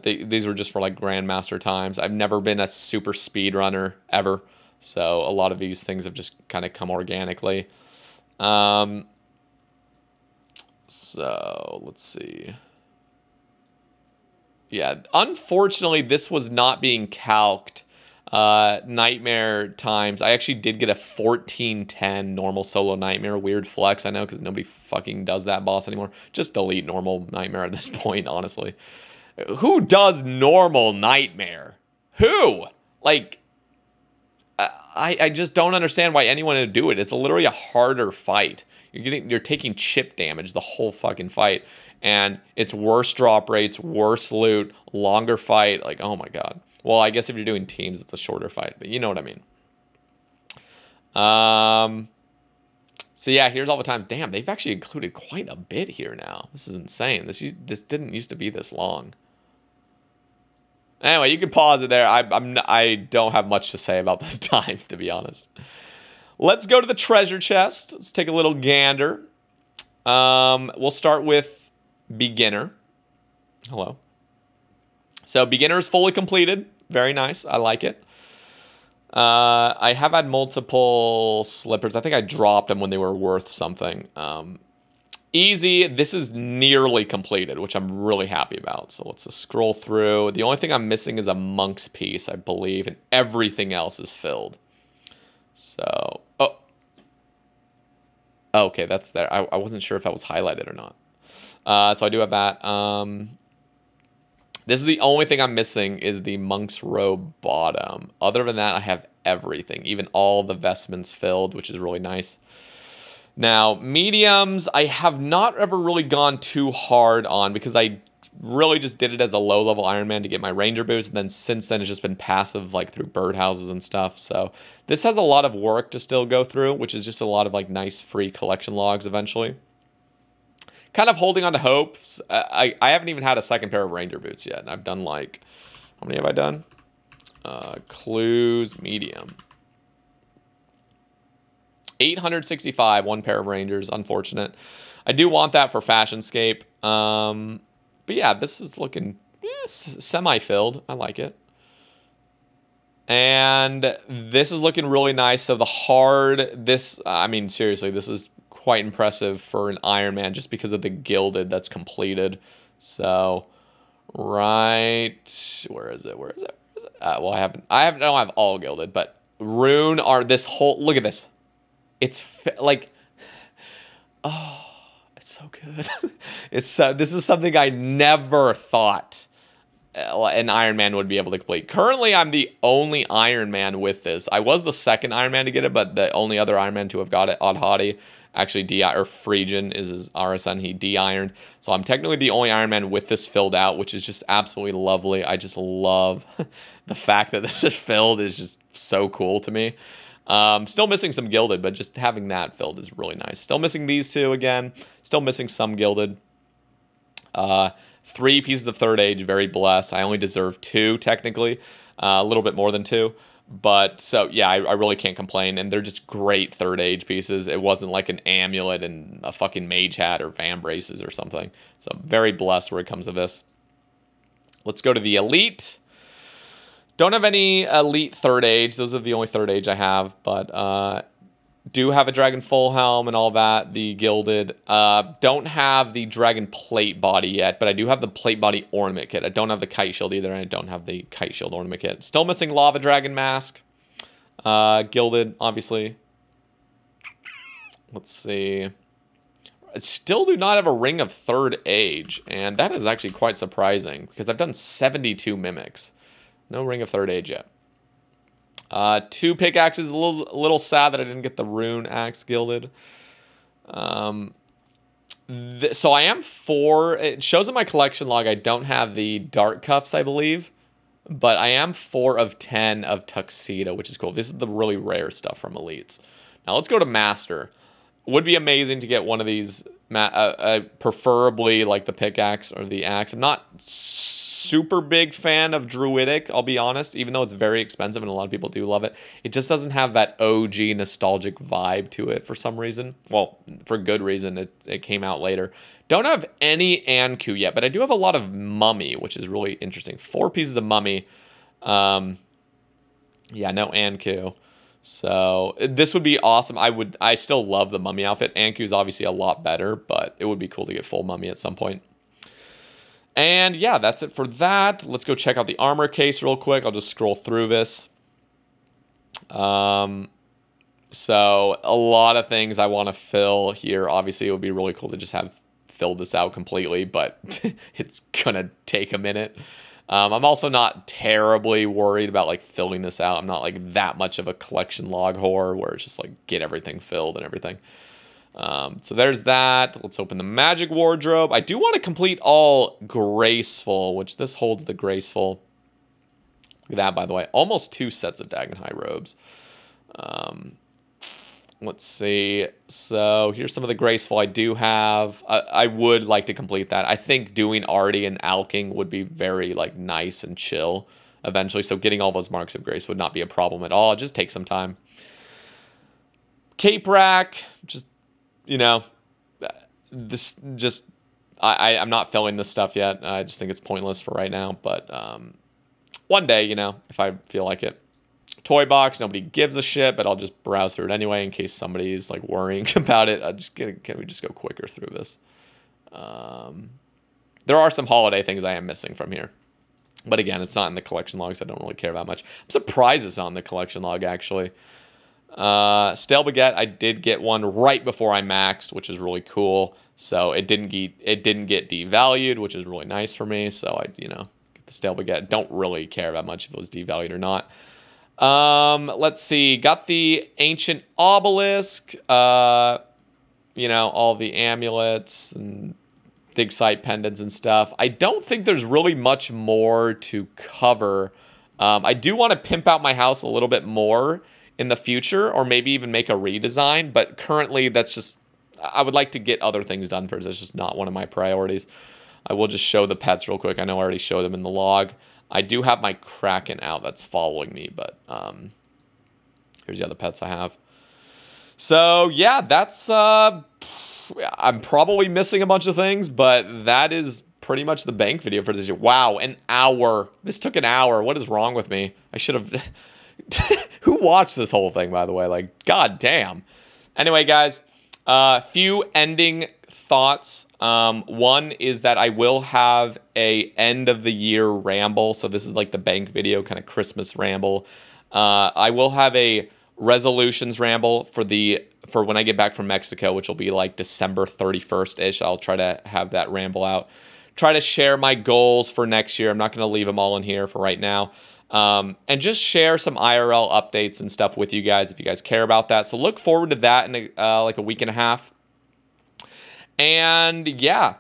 These were just for like Grandmaster times. I've never been a super speed runner ever. So a lot of these things have just kind of come organically. So let's see. Yeah, unfortunately, this was not being calced. Nightmare times. I actually did get a 1410 normal solo Nightmare. Weird flex, I know, because nobody fucking does that boss anymore. Just delete normal Nightmare at this point, honestly. Who does normal Nightmare? Who? Like, I just don't understand why anyone would do it. It's literally a harder fight. You're taking chip damage the whole fucking fight, and it's worse drop rates, worse loot, longer fight. Like, oh my god. Well, I guess if you're doing teams, it's a shorter fight, but you know what I mean. So yeah, here's all the times. Damn, they've actually included quite a bit here now. This is insane. This didn't used to be this long. Anyway, you can pause it there. I don't have much to say about those times, to be honest. Let's go to the treasure chest. Let's take a little gander. We'll start with beginner. Hello. So beginner is fully completed. Very nice. I like it. I have had multiple slippers. I think I dropped them when they were worth something. Easy. This is nearly completed, which I'm really happy about. So let's just scroll through. The only thing I'm missing is a monk's piece, I believe, and everything else is filled. So, oh. Okay, that's there. I wasn't sure if that was highlighted or not. So I do have that. This is the only thing I'm missing is the monk's robe bottom. Other than that, I have everything, even all the vestments filled, which is really nice. Now, mediums, I have not ever really gone too hard on because I really just did it as a low-level Iron Man to get my Ranger boost, and then since then it's just been passive, like through birdhouses and stuff. So this has a lot of work to still go through, which is just a lot of like nice free collection logs eventually. Kind of holding on to hopes. I haven't even had a second pair of Ranger boots yet. And I've done like, how many have I done? Clues, medium. 865, one pair of Rangers. Unfortunate. I do want that for Fashionscape. But yeah, this is looking semi-filled. I like it. And this is looking really nice. So the hard, this, I mean, seriously, this is quite impressive for an Iron Man just because of the gilded that's completed. So, right, where is it? Where is it? Where is it? Well, I don't have all gilded, but rune are this whole, look at this. It's like, oh, it's so good. It's this is something I never thought an Iron Man would be able to complete. Currently, I'm the only Iron Man with this. I was the second Iron Man to get it, but the only other Iron Man to have got it, Odd Hottie, actually Phrygian is his RSN. He de-ironed. So I'm technically the only Iron Man with this filled out, which is just absolutely lovely. I just love the fact that this is filled is just so cool to me. Still missing some gilded, but just having that filled is really nice. Still missing these two again. Still missing some gilded. 3 pieces of third age, very blessed. I only deserve 2 technically, a little bit more than 2. But so yeah, I really can't complain, and they're just great third age pieces. It wasn't like an amulet and a fucking mage hat or van braces or something. So very blessed where it comes to this. Let's go to the elite. Don't have any elite third age. Those are the only third age I have, but do have a dragon full helm and all that, the gilded. Don't have the dragon plate body yet, but I do have the plate body ornament kit. I don't have the kite shield either, and I don't have the kite shield ornament kit. Still missing lava dragon mask. Gilded, obviously. Let's see. I still do not have a ring of third age, and that is actually quite surprising because I've done 72 mimics. No ring of third age yet. 2 pickaxes. A little sad that I didn't get the rune axe gilded. So I am 4. It shows in my collection log I don't have the dart cuffs, I believe. But I am 4 of 10 of tuxedo, which is cool. This is the really rare stuff from elites. Now let's go to master. Would be amazing to get one of these, preferably like the pickaxe or the axe. I'm not super big fan of druidic, I'll be honest, even though it's very expensive and a lot of people do love it. It just doesn't have that OG nostalgic vibe to it for some reason. Well, for good reason. It came out later. Don't have any Anku yet, but I do have a lot of mummy, which is really interesting. 4 pieces of mummy. Yeah, no Anku. So this would be awesome. I still love the mummy outfit. Anku is obviously a lot better, but it would be cool to get full mummy at some point. And yeah, that's it for that. Let's go check out the armor case real quick. I'll just scroll through this. So a lot of things I want to fill here. Obviously, it would be really cool to just have filled this out completely, but it's gonna take a minute. I'm also not terribly worried about like filling this out. I'm not like that much of a collection log whore where it's just like get everything filled and everything. So there's that. Let's open the magic wardrobe. I do want to complete all graceful, which this holds the graceful. Look at that, by the way. Almost 2 sets of Dagon High robes. Let's see. So here's some of the graceful I do have. I would like to complete that. I think doing Artie and Alking would be very like nice and chill eventually. So getting all those marks of grace would not be a problem at all. Just take some time. Cape Rack, just, you know, this just, I'm not filling this stuff yet. I just think it's pointless for right now. But one day, you know, if I feel like it. Toy box, nobody gives a shit, but I'll just browse through it anyway in case somebody's like worrying about it. Can we just go quicker through this? There are some holiday things I am missing from here. But again, it's not in the collection logs. I don't really care that much. I'm surprised it's not in the collection log, actually. Stale Baguette, I did get one right before I maxed, which is really cool. So it didn't get devalued, which is really nice for me. So I, you know, get the Stale Baguette. Don't really care that much if it was devalued or not. Let's see. Got the Ancient Obelisk. You know, all the amulets and Dig Site pendants and stuff. I don't think there's really much more to cover. I do want to pimp out my house a little bit more in the future, or maybe even make a redesign, but currently that's just, I would like to get other things done first. That's just not one of my priorities. I will just show the pets real quick. I know I already showed them in the log. I do have my Kraken out that's following me, but here's the other pets I have. So yeah, that's, I'm probably missing a bunch of things, but that is pretty much the bank video for this year. Wow, an hour. This took an hour. What is wrong with me? I should have... Who watched this whole thing, by the way? Like, god damn. Anyway, guys, few ending thoughts. One is that I will have a end of the year ramble. So this is like the bank video, kind of Christmas ramble. I will have a resolutions ramble for when I get back from Mexico, which will be like December 31st-ish. I'll try to have that ramble out. Try to share my goals for next year. I'm not going to leave them all in here for right now. And just share some IRL updates and stuff with you guys if you guys care about that. So look forward to that in like a week and a half. And yeah,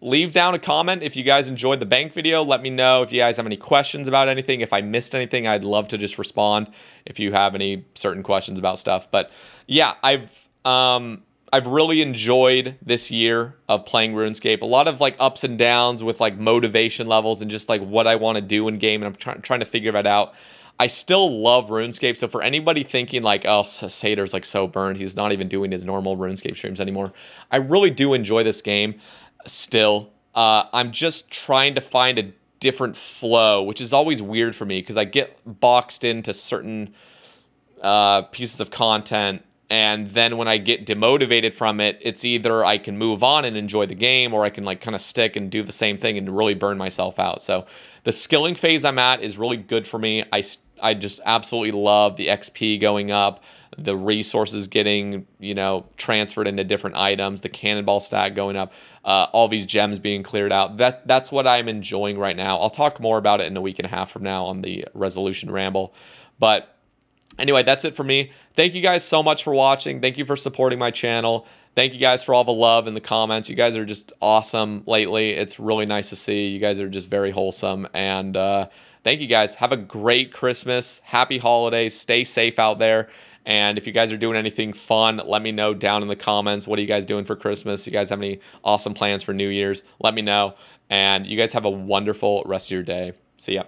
leave down a comment if you guys enjoyed the bank video. Let me know if you guys have any questions about anything. If I missed anything, I'd love to just respond if you have any certain questions about stuff. But yeah, I've really enjoyed this year of playing RuneScape. A lot of like ups and downs with like motivation levels and just like what I want to do in game. And I'm trying to figure that out. I still love RuneScape. So for anybody thinking like, oh, Sader's like so burned, he's not even doing his normal RuneScape streams anymore. I really do enjoy this game still. I'm just trying to find a different flow, which is always weird for me because I get boxed into certain pieces of content. And then when I get demotivated from it, it's either I can move on and enjoy the game, or I can like kind of stick and do the same thing and really burn myself out. So the skilling phase I'm at is really good for me. I just absolutely love the XP going up, the resources getting, you know, transferred into different items, the cannonball stack going up, all these gems being cleared out. That's what I'm enjoying right now. I'll talk more about it in a week and a half from now on the resolution ramble. But anyway, that's it for me. Thank you guys so much for watching. Thank you for supporting my channel. Thank you guys for all the love in the comments. You guys are just awesome lately. It's really nice to see. You guys are just very wholesome. And thank you guys. Have a great Christmas. Happy holidays. Stay safe out there. And if you guys are doing anything fun, let me know down in the comments. What are you guys doing for Christmas? You guys have any awesome plans for New Year's? Let me know. And you guys have a wonderful rest of your day. See ya.